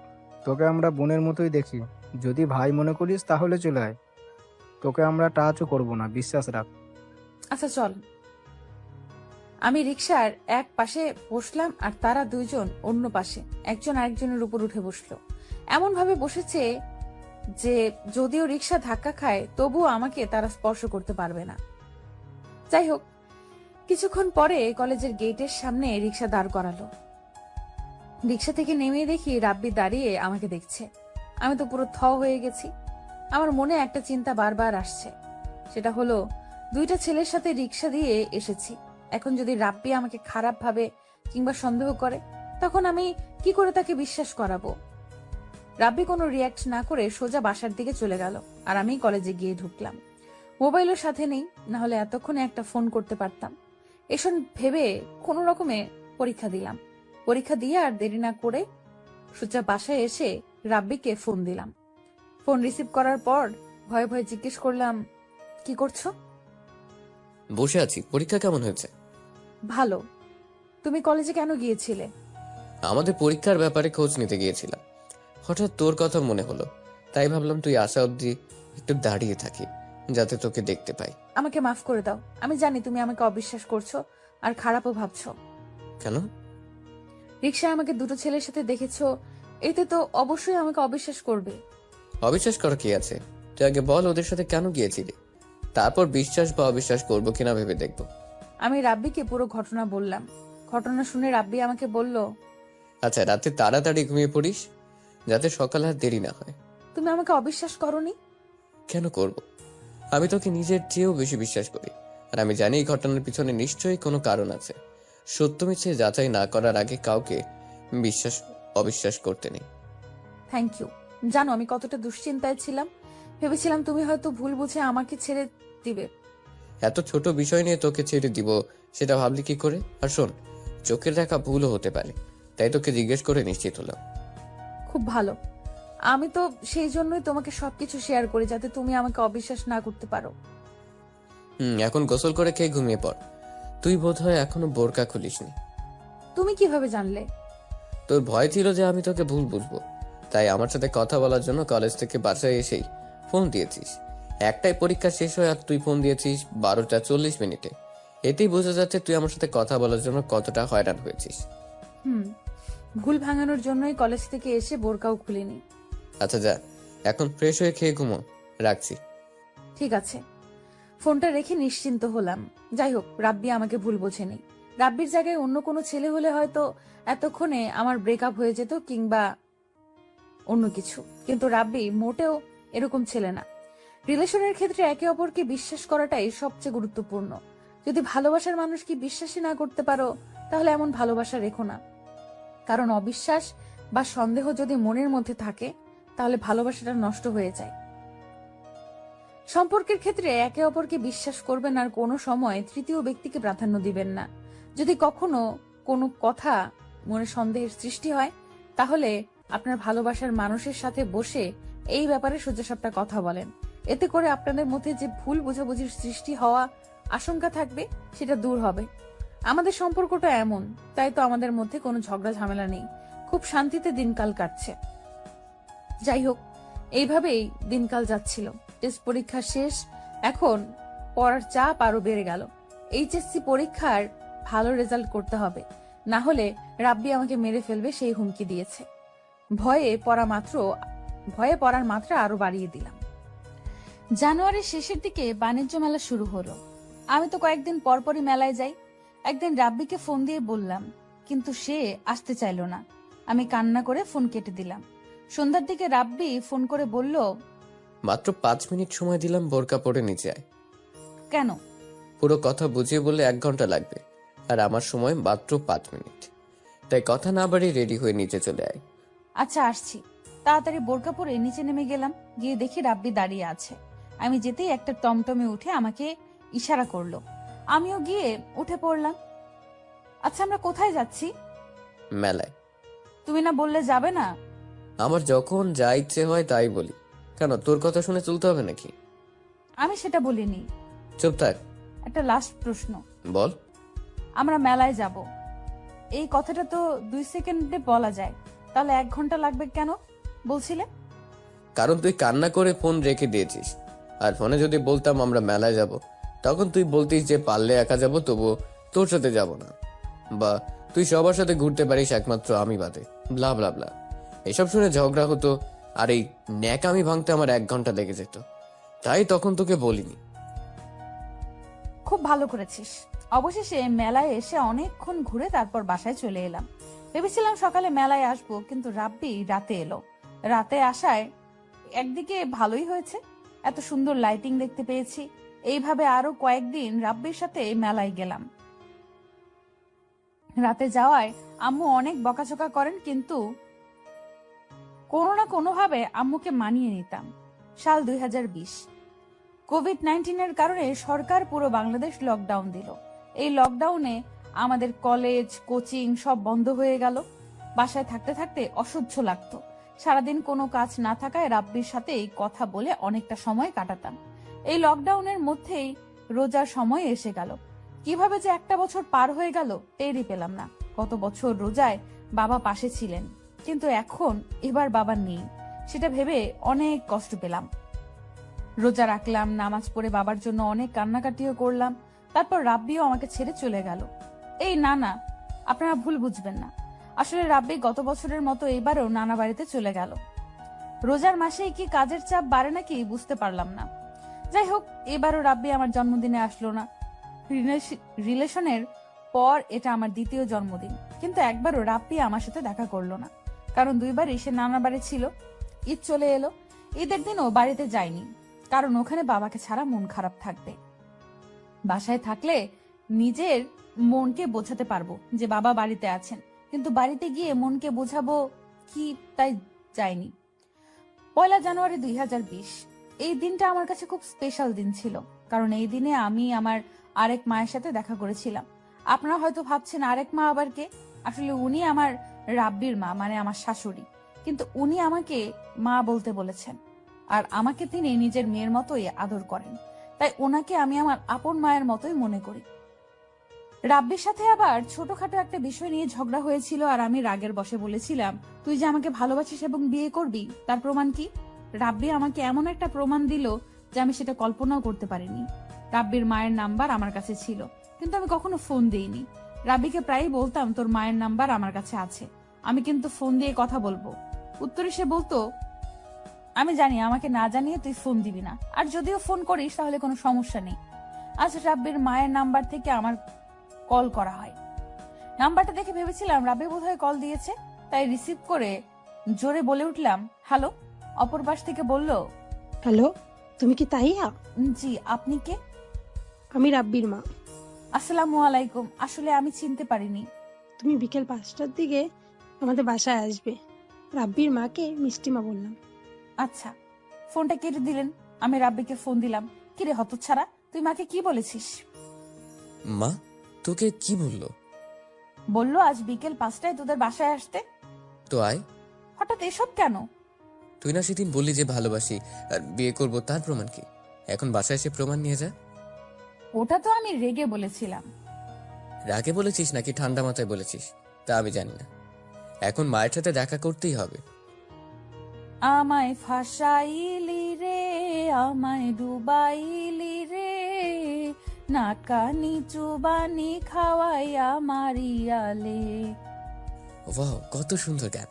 তোকে আমরা বোনের মতোই দেখি, যদি ভাই মনে করিস তাহলে চলে আয়। তোকে আমরা টাচও করবো না, বিশ্বাস রাখ। আচ্ছা চল। আমি রিকশার এক পাশে বসলাম আর তারা দুইজন অন্য পাশে, একজন আরেকজনের উপর উঠে বসলো। এমন ভাবে বসেছে যে যদিও রিকশা ধাক্কা খায় তবুও আমাকে তারা স্পর্শ করতে পারবে না। যাই হোক, কিছুক্ষণ পরে কলেজের গেটের সামনে রিকশা দাঁড় করালো। রিকশা থেকে নেমে দেখি রাব্বি দাঁড়িয়ে আমাকে দেখছে। আমি তো পুরো থ হয়ে গেছি। আমার মনে একটা চিন্তা বারবার আসছে, সেটা হলো দুইটা ছেলের সাথে রিকশা দিয়ে এসেছি, এখন যদি রাব্বি আমাকে খারাপ ভাবে কিংবা সন্দেহ করে তখন আমি কি করে তাকে বিশ্বাস করাবো। রাব্বি কোনো রিয়াক্ট না করে সোজা বাসার দিকে চলে গেল আর আমি কলেজে গিয়ে ঢুকলাম। মোবাইলও সাথে নেই, না হলে এতক্ষণে একটা ফোন করতে পারতাম। এসব ভেবে কোনো রকমে পরীক্ষা দিলাম। পরীক্ষা দিয়ে আর দেরি না করে সোজা বাসায় এসে রাব্বিকে ফোন দিলাম। ফোন রিসিভ করার পর ভয়ে ভয়ে জিজ্ঞেস করলাম, কি করছো? বসে আছি। পরীক্ষা কেমন হয়েছে? ভালো। তুমি কলেজে কেন গিয়েছিলে? আমাদের পরীক্ষার ব্যাপারে খোঁজ নিতে গিয়েছিলাম। হঠাৎ তোর কথা মনে হলো, তাই ভাবলাম তুই আসা অবধি একটু দাঁড়িয়ে থাকি, যাতে তোকে দেখতে পাই। আমাকে মাফ করে দাও। আমি জানি তুমি আমাকে অবিশ্বাস করছো আর খারাপও ভাবছো। কেন? রিকশায় আমাকে দুটো ছেলের সাথে দেখেছো, এতে তো অবশ্যই আমাকে অবিশ্বাস করবে। অবিশ্বাস করা কি আছে? তুই আগে বল ওদের সাথে কেন গিয়েছিলি, তারপর বিশ্বাস বা অবিশ্বাস করবো কিনা ভেবে দেখবো। আমি রাব্বিকে পুরো ঘটনা বললাম। ঘটনা শুনে রাব্বি আমাকে বলল, আচ্ছা, রাতে তাড়াতাড়ি ঘুমিয়ে পড়িস যাতে সকালে আর দেরি না হয়। তুমি আমাকে অবিশ্বাস করনি? কেন করব? আমি তোকে নিজের চেয়েও বেশি বিশ্বাস করি, আর আমি জানি এই ঘটনার পিছনে নিশ্চয়ই কোনো কারণ আছে। সত্য মিছে যাচাই না করার আগে কাউকে বিশ্বাস অবিশ্বাস করতে নেই। Thank you. জানো আমি কতটা দুশ্চিন্তায় ছিলাম। ভেবেছিলাম তুমি হয়তো ভুল বুঝে আমাকে ছেড়ে দিবে। এত ছোট বিষয় নিয়ে তোকে ছেড়ে দিব সেটা ভাবলি কি করে? আর শোন, চোখের দেখা ভুলও হতে পারে, তাই তোকে জিজ্ঞেস করে নিশ্চিত হলাম। খুব ভালো। আমি তো সেই জন্যই তোমাকে সবকিছু শেয়ার করি, যাতে তুমি আমাকে অবিশ্বাস না করতে পারো। এখন গোসল করে খেয়ে ঘুমিয়ে পড়। তুই বোধহয় এখনো বোরকা খুলিসনি। তুমি কিভাবে জানলে? তোর ভয় ছিল যে আমি তোকে ভুল বুঝবো, তাই আমার সাথে কথা বলার জন্য কলেজ থেকে বাসায় এসেই ফোন দিয়েছিস। একটাই পরীক্ষা শেষ হয় আর তুই ফোন দিয়েছিস 12:40। এতেই বোঝা যাচ্ছে তুই আমার সাথে কথা বলার জন্য কতটা হয়রান হয়েছিস। ভুল ভাঙানোর জন্যই কলেজ থেকে এসে বোরকাও খুলিনি। আচ্ছা যা, এখন ফ্রেশ হয়ে খেয়ে ঘুমো। রাখছি। ঠিক আছে। ফোনটা রেখে নিশ্চিন্ত হলাম। যাই হোক, রাব্বি আমাকে ভুল বোঝেনি। রাব্বির জায়গায় অন্য কোনো ছেলে হলে হয়তো এতক্ষণে আমার ব্রেকআপ হয়ে যেত কিংবা অন্য কিছু, কিন্তু রাব্বি মোটেও এরকম ছেলে না। রিলেশনের ক্ষেত্রে একে অপরকে বিশ্বাস করাটাই সবচেয়ে গুরুত্বপূর্ণ। যদি ভালোবাসার মানুষকে বিশ্বাসই না করতে পারো তাহলে এমন ভালোবাসা রেখো না, কারণ অবিশ্বাস বা সন্দেহ যদি মনের মধ্যে থাকে তাহলে ভালোবাসাটা নষ্ট হয়ে যায়। সম্পর্কের ক্ষেত্রে একে অপরকে বিশ্বাস করবেন আর কোনো সময় তৃতীয় ব্যক্তিকে প্রাধান্য দিবেন না। যদি কখনো কোনো কথা মনে সন্দেহের সৃষ্টি হয় তাহলে আপনার ভালোবাসার মানুষের সাথে বসে এই ব্যাপারে সোজাসাপটা কথা বলেন। এতে করে আপনাদের মধ্যে যে ভুল বোঝাবুঝির সৃষ্টি হওয়া আশঙ্কা থাকবে সেটা দূর হবে। আমাদের সম্পর্কটা এমন, তাই তো আমাদের মধ্যে কোনো ঝগড়া ঝামেলা নেই, খুব শান্তিতে দিনকাল কাটছে। যাই হোক, এইভাবেই দিনকাল যাচ্ছিল। টেস্ট পরীক্ষা শেষ, এখন পড়ার চাপ আরো বেড়ে গেল। এইচএসসি পরীক্ষার ভালো রেজাল্ট করতে হবে, না হলে রাব্বি আমাকে মেরে ফেলবে সেই হুমকি দিয়েছে। ভয়ে পড়ার মাত্রা আরো বাড়িয়ে দিলাম। জানুয়ারির শেষের দিকে বাণিজ্য মেলা শুরু হলো। আমি তো কয়েকদিন পরপরই মেলায় যাই। একদিন রাব্বিকে ফোন দিয়ে বললাম, কিন্তু সে আসতে চাইলো না। আমি কান্না করে ফোন কেটে দিলাম। সন্ধ্যার দিকে রাব্বি ফোন করে বলল, মাত্র 5 মিনিট সময় দিলাম, বোরকা পরে নিচে আয়। কেন? পুরো কথা বুঝিয়ে বললে 1 ঘন্টা লাগবে, আর আমার সময় মাত্র 5 মিনিট, তাই কথা না বাড়িয়ে রেডি হয়ে নিচে চলে আয়। আচ্ছা আসছি। তাড়াতাড়ি বোরকা পরে নিচে নেমে গেলাম। গিয়ে দেখি রাব্বি দাঁড়িয়ে আছে। আমি যেতেই একটা টমটমে উঠে আমাকে ইশারা করলো। আমিও গিয়ে উঠে পড়লাম। আচ্ছা, আমরা কোথায় যাচ্ছি? মেলায়। তুমি না বললে যাবে না? আমার যখন যা ইচ্ছে হয় তাই বলি, কেন তোর কথা শুনে চলতে হবে নাকি? আমি সেটা বলিনি। চুপ থাক। একটা লাস্ট প্রশ্ন। বল। আমরা মেলায় যাব, এই কথাটা তো 2 সেকেন্ডে বলা যায়, তাহলে 1 ঘন্টা লাগবে কেন বলছিলে? কারণ তুই কান্না করে ফোন রেখে দিয়েছিস, আর ফোনে যদি বলতাম আমরা মেলায় যাব, তখন তুই বলতিস যে পারলে একা যাব, তবুও তোর সাথে যাব না, বা তুই সবার সাথে ঘুরতে পারিস একমাত্র আমি বাদে, ব্লা ব্লা ব্লা। এসব শুনে ঝগড়া হতো, আর এই ন্যাকামি ভাঙতে আমার 1 ঘন্টা লেগে যেত। তাই তখন তোকে বলিনি। খুব ভালো করেছিস। অবশেষে মেলায় এসে অনেকক্ষণ ঘুরে তারপর বাসায় চলে এলাম। ভেবেছিলাম সকালে মেলায় আসবো, কিন্তু রাব্বি রাতে এলো। রাতে আসায় একদিকে ভালোই হয়েছে, এত সুন্দর লাইটিং দেখতে পেয়েছি। এইভাবে আরো কয়েকদিন রাব্বির সাথে মেলায় গেলাম। রাতে যাওয়ায় আম্মু অনেক বকাঝকা করেন, কিন্তু কোনো না কোনো ভাবে আম্মুকে মানিয়ে নিতাম। সাল 2020, কোভিড-19 কারণে সরকার পুরো বাংলাদেশ লকডাউন দিল। এই লকডাউনে আমাদের কলেজ, কোচিং সব বন্ধ হয়ে গেল। বাসায় থাকতে থাকতে অসহ্য লাগতো। সারাদিন কোনো কাজ না থাকায় রাব্বির সাথেই কথা বলে অনেকটা সময় কাটাতাম। এই লকডাউনের মধ্যেই রোজার সময় এসে গেল। কিভাবে যে একটা বছর পার হয়ে গেল টেরই পেলাম না। গত বছর রোজায় বাবা পাশে ছিলেন, কিন্তু এবার বাবা নেই, সেটা ভেবে অনেক কষ্ট পেলাম। রোজা রাখলাম, নামাজ পড়ে বাবার জন্য অনেক কান্নাকাটিও করলাম। তারপর রাব্বিও আমাকে ছেড়ে চলে গেল। এই না, আপনারা ভুল বুঝবেন না। আসলে রাব্বি গত বছরের মতো এবারও নানা বাড়িতে চলে গেল। রোজার মাসেই কি কাজের চাপ বাড়ে নাকি বুঝতে পারলাম না। যাই হোক, এবারও রাব্বি আমার জন্মদিনে আসলো না। রিলেশনের পর এটা আমার দ্বিতীয় জন্মদিন, কিন্তু একবারও রাব্বি আমার সাথে দেখা করলো না, কারণ 2বারই সে নানা বাড়ি ছিল। ঈদ চলে এলো, ঈদের দিনও বাড়িতে যায়নি, কারণ ওখানে বাবাকে ছাড়া মন খারাপ থাকবে। বাসায় থাকলে নিজের মনকে বোঝাতে পারবো যে বাবা বাড়িতে আছেন, কিন্তু বাড়িতে গিয়ে মনকে বোঝাবো কি, তাই যায়নি। 1 জানুয়ারি 2020, এই দিনটা আমার কাছে খুব স্পেশাল দিন ছিল, কারণ এই দিনে আমি আমার আরেক মায়ের সাথে দেখা করেছিলাম। আপনারা হয়তো ভাবছেন আরেক মা আবার কে? আসলে উনি আমার রাব্বির মা, মানে আমার শাশুড়ি, কিন্তু উনি আমাকে মা বলতে বলেছেন। আর আমাকে তিনি নিজের মেয়ের মতোই আদর করেন, তাই ওনাকে আমি আমার আপন মায়ের মতোই মনে করি। রাব্বির সাথে আবার ছোটখাটো একটা বিষয় নিয়ে ঝগড়া হয়েছিল, আর আমি রাগের বশে বলেছিলাম, তুই যে আমাকে ভালোবাসিস এবং বিয়ে করবি, তার প্রমাণ কি? রাব্বি আমাকে এমন একটা প্রমাণ দিল যে আমি সেটা কল্পনাও করতে পারিনি। রাব্বির মায়ের নাম্বার আমার কাছে ছিল, কিন্তু আমি কখনো ফোন দিইনি। রাব্বিকে প্রায়ই বলতাম, তোর মায়ের নাম্বার আমার কাছে আছে, আমি কিন্তু ফোন দিয়ে কথা বলবো। উত্তরে সে বলতো, আমি জানি আমাকে না জানিয়ে তুই ফোন দিবি না, আর যদিও ফোন করিস তাহলে কোনো সমস্যা নেই। আজ রাব্বির মায়ের নাম্বার থেকে আমার কল করা হয়। নাম্বারটা দেখে ভেবেছিলাম রাব্বি বোধহয় কল দিয়েছে, তাই রিসিভ করে জোরে বলে উঠলাম, হ্যালো। অপর পাশ থেকে বলল, হ্যালো, তুমি কি তাইয়া? জি, আপনি কে? আমি রাব্বির মা। আসসালামু আলাইকুম। আসলে আমি চিনতে পারিনি। তুমি বিকেল 5টার দিকে আমাদের বাসায় আসবে। রাব্বির মাকে মিষ্টিমা বললাম। আচ্ছা। ফোনটা কেটে দিলেন। আমি রাব্বিকে ফোন দিলাম। কিরে হতচ্ছাড়া, তুই মাকে কি বলেছিস? মা তোকে কি বললো? বললো আজ বিকেল 5টায় তোদের বাসায় আসতে। তো আয়। হঠাৎ এসব কেন? তুই না সেদিন বললি যে ভালোবাসি আর বিয়ে করব, তার প্রমাণ কি? এখন বাসায় এসে প্রমাণ নিয়ে যা। ওটা তো আমি রেগে বলেছিলাম। রাগে বলেছিস নাকি ঠান্ডা মাথায় বলেছিস তা আমি জানি না। এখন মায়ের সাথে দেখা করতেই হবে। আমায় ফাঁসাইলি রে, আমায় ডুবাইলি রে, নাকানি চুবানি খাওয়াই আমার ইয়ালে। ওয়াও, কত সুন্দর গান।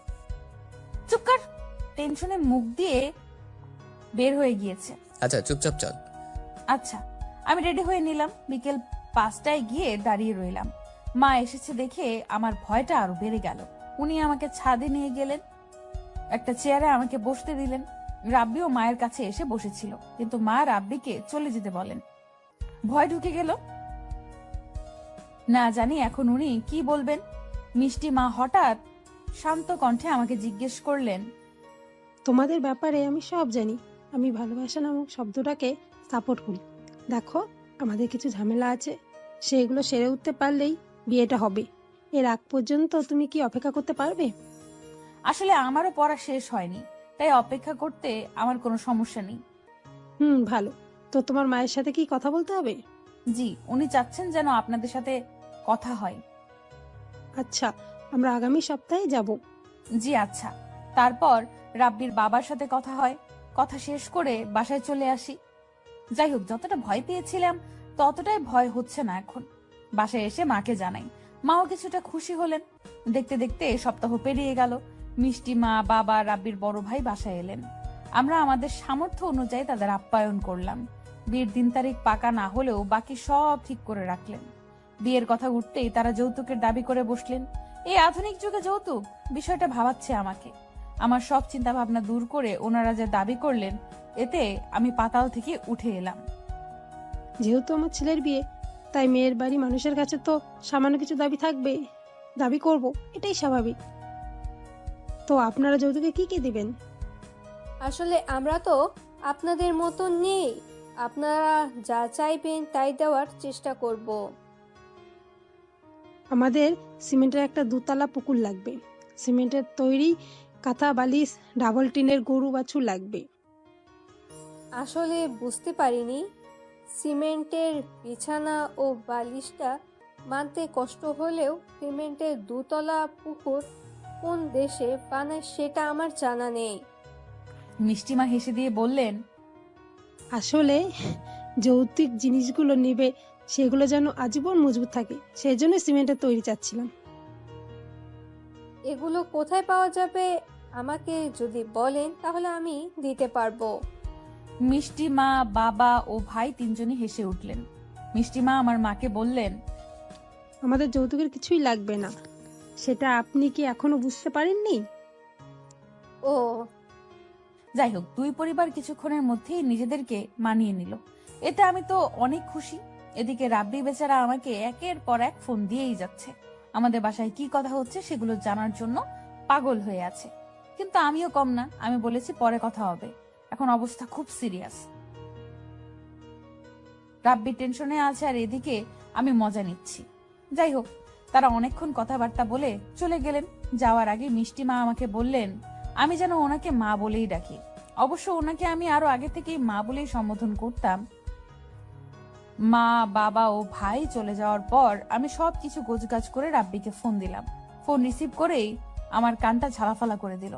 চুপ কর, টেনশনে মুখ দিয়ে বের হয়ে গিয়েছে। আচ্ছা চুপচাপ চল। আচ্ছা, আমি রেডি হয়ে নিলাম। বিকেল 5টায় গিয়ে দাঁড়িয়ে রইলাম। মা এসেছে দেখে আমার ভয়টা আরো বেড়ে গেল। উনি আমাকে ছাদে নিয়ে গেলেন, একটা চেয়ারে আমাকে বসতে দিলেন। রাব্বিও মায়ের কাছে এসে বসেছিল, কিন্তু মা রাব্বিকে চলে যেতে বলেন। ভয় ঢুকে গেল, না জানি এখন উনি কি বলবেন। মিষ্টি মা হঠাৎ শান্ত কণ্ঠে আমাকে জিজ্ঞেস করলেন, তোমাদের ব্যাপারে আমি সব জানি। আমি ভালোবাসা নামক শব্দটাকে সাপোর্ট করি। দেখো, আমাদের কিছু ঝামেলা আছে, সেগুলো সেরে উঠতে পারলেই বিয়েটা হবে। এর আগ পর্যন্ত তুমি কি অপেক্ষা করতে পারবে? আসলে আমারও পড়া শেষ হয়নি, তাই অপেক্ষা করতে আমার কোনো সমস্যা নেই। ভালো। তো তোমার মায়ের সাথে কি কথা বলতে হবে? জি, উনি চাচ্ছেন যেন আপনাদের সাথে কথা হয়। আচ্ছা, আমরা আগামী সপ্তাহে যাব। জি আচ্ছা। তারপর রাব্বির বাবার সাথে কথা হয়। কথা শেষ করে বাসায় চলে আসি। যাই হোক, যতটা ভয় পেয়েছিলাম ততটাই ভয় হচ্ছে না এখন। বাসায় এসে মাকে জানাই। মাও কিছুটা খুশি হলেন। দেখতে দেখতে সপ্তাহ পেরিয়ে গেল। মিষ্টি মা, বাবা, রাব্বির বড় ভাই বাসায় এলেন। আমরা আমাদের সামর্থ্য অনুযায়ী তাদের আপ্যায়ন করলাম। বিয়ের দিন তারিখ পাকা না হলেও বাকি সব ঠিক করে রাখলেন। বিয়ের কথা উঠতেই তারা যৌতুকের দাবি করে বসলেন। এই আধুনিক যুগে যৌতুক বিষয়টা ভাবাচ্ছে আমাকে। আমার সব চিন্তা ভাবনা দূর করে ওনারা যে দাবি করলেন, এতে আমি পাতাল থেকে উঠে এলাম। যেহেতু আমার ছেলের বিয়ে, তাই মেয়ের বাড়ি মানুষের কাছে তো সামান্য কিছু দাবি থাকবে, দাবি করব, এটাই স্বাভাবিক। তো আপনারা যৌতুকে কি কি দিবেন? আসলে আমরা তো আপনাদের মতো নেই, আপনারা যা চাইবেন তাই দেওয়ার চেষ্টা করব। আমাদের সিমেন্টের একটা দুতলা পুকুর লাগবে, সিমেন্টের তৈরি কাঁথা বালিশ, ডাবল টিনের গরু বাছুর লাগবে। আসলে বুঝতে পারিনি, সিমেন্টের বিছানা ও বালিশটা মানতে কষ্ট হলেও সিমেন্টের দুতলা পুকুর কোন দেশে বানায় সেটা আমার জানা নেই। মিষ্টিমা হেসে দিয়ে বললেন, আসলে যৌতুক জিনিসগুলো নিবে, সেগুলো যেন আজীবন মজবুত থাকে, সেই জন্য সিমেন্টের তৈরি চাচ্ছিলাম। এগুলো কোথায় পাওয়া যাবে আমাকে যদি বলেন তাহলে আমি দিতে পারবো। মিষ্টিমা, বাবা ও ভাই তিনজনই হেসে উঠলেন। মিষ্টিমা আমার মাকে বললেন, আমাদের যৌতুকের কিছুই লাগবে না, সেটা আপনি কি এখনো বুঝতে পারেননি? ও, যাই হোক, দুই পরিবার কিছুক্ষণের মধ্যেই নিজেদেরকে মানিয়ে নিল। এতে আমি তো অনেক খুশি। এদিকে রাব্বি বেচারা আমাকে একের পর এক ফোন দিয়েই যাচ্ছে। আমাদের বাসায় কি কথা হচ্ছে সেগুলো জানার জন্য পাগল হয়ে আছে। কিন্তু আমিও কম না, আমি বলেছি পরে কথা হবে, এখন অবস্থা খুব সিরিয়াস। রাব্বি টেনশনে আছে আর এদিকে আমি মজা নিচ্ছি। যাই হোক, তারা অনেকক্ষণ কথাবার্তা বলে চলে গেলেন। যাওয়ার আগে মিষ্টি মা আমাকে বললেন আমি যেন ওনাকে মা বলেই ডাকি। অবশ্য ওনাকে আমি আরো আগে থেকেই মা বলেই সম্বোধন করতাম। মা, বাবা ও ভাই চলে যাওয়ার পর আমি সবকিছু গোছগাছ করে রাব্বিকে ফোন দিলাম। ফোন রিসিভ করেই আমার কানটা ঝালাফালা করে দিল।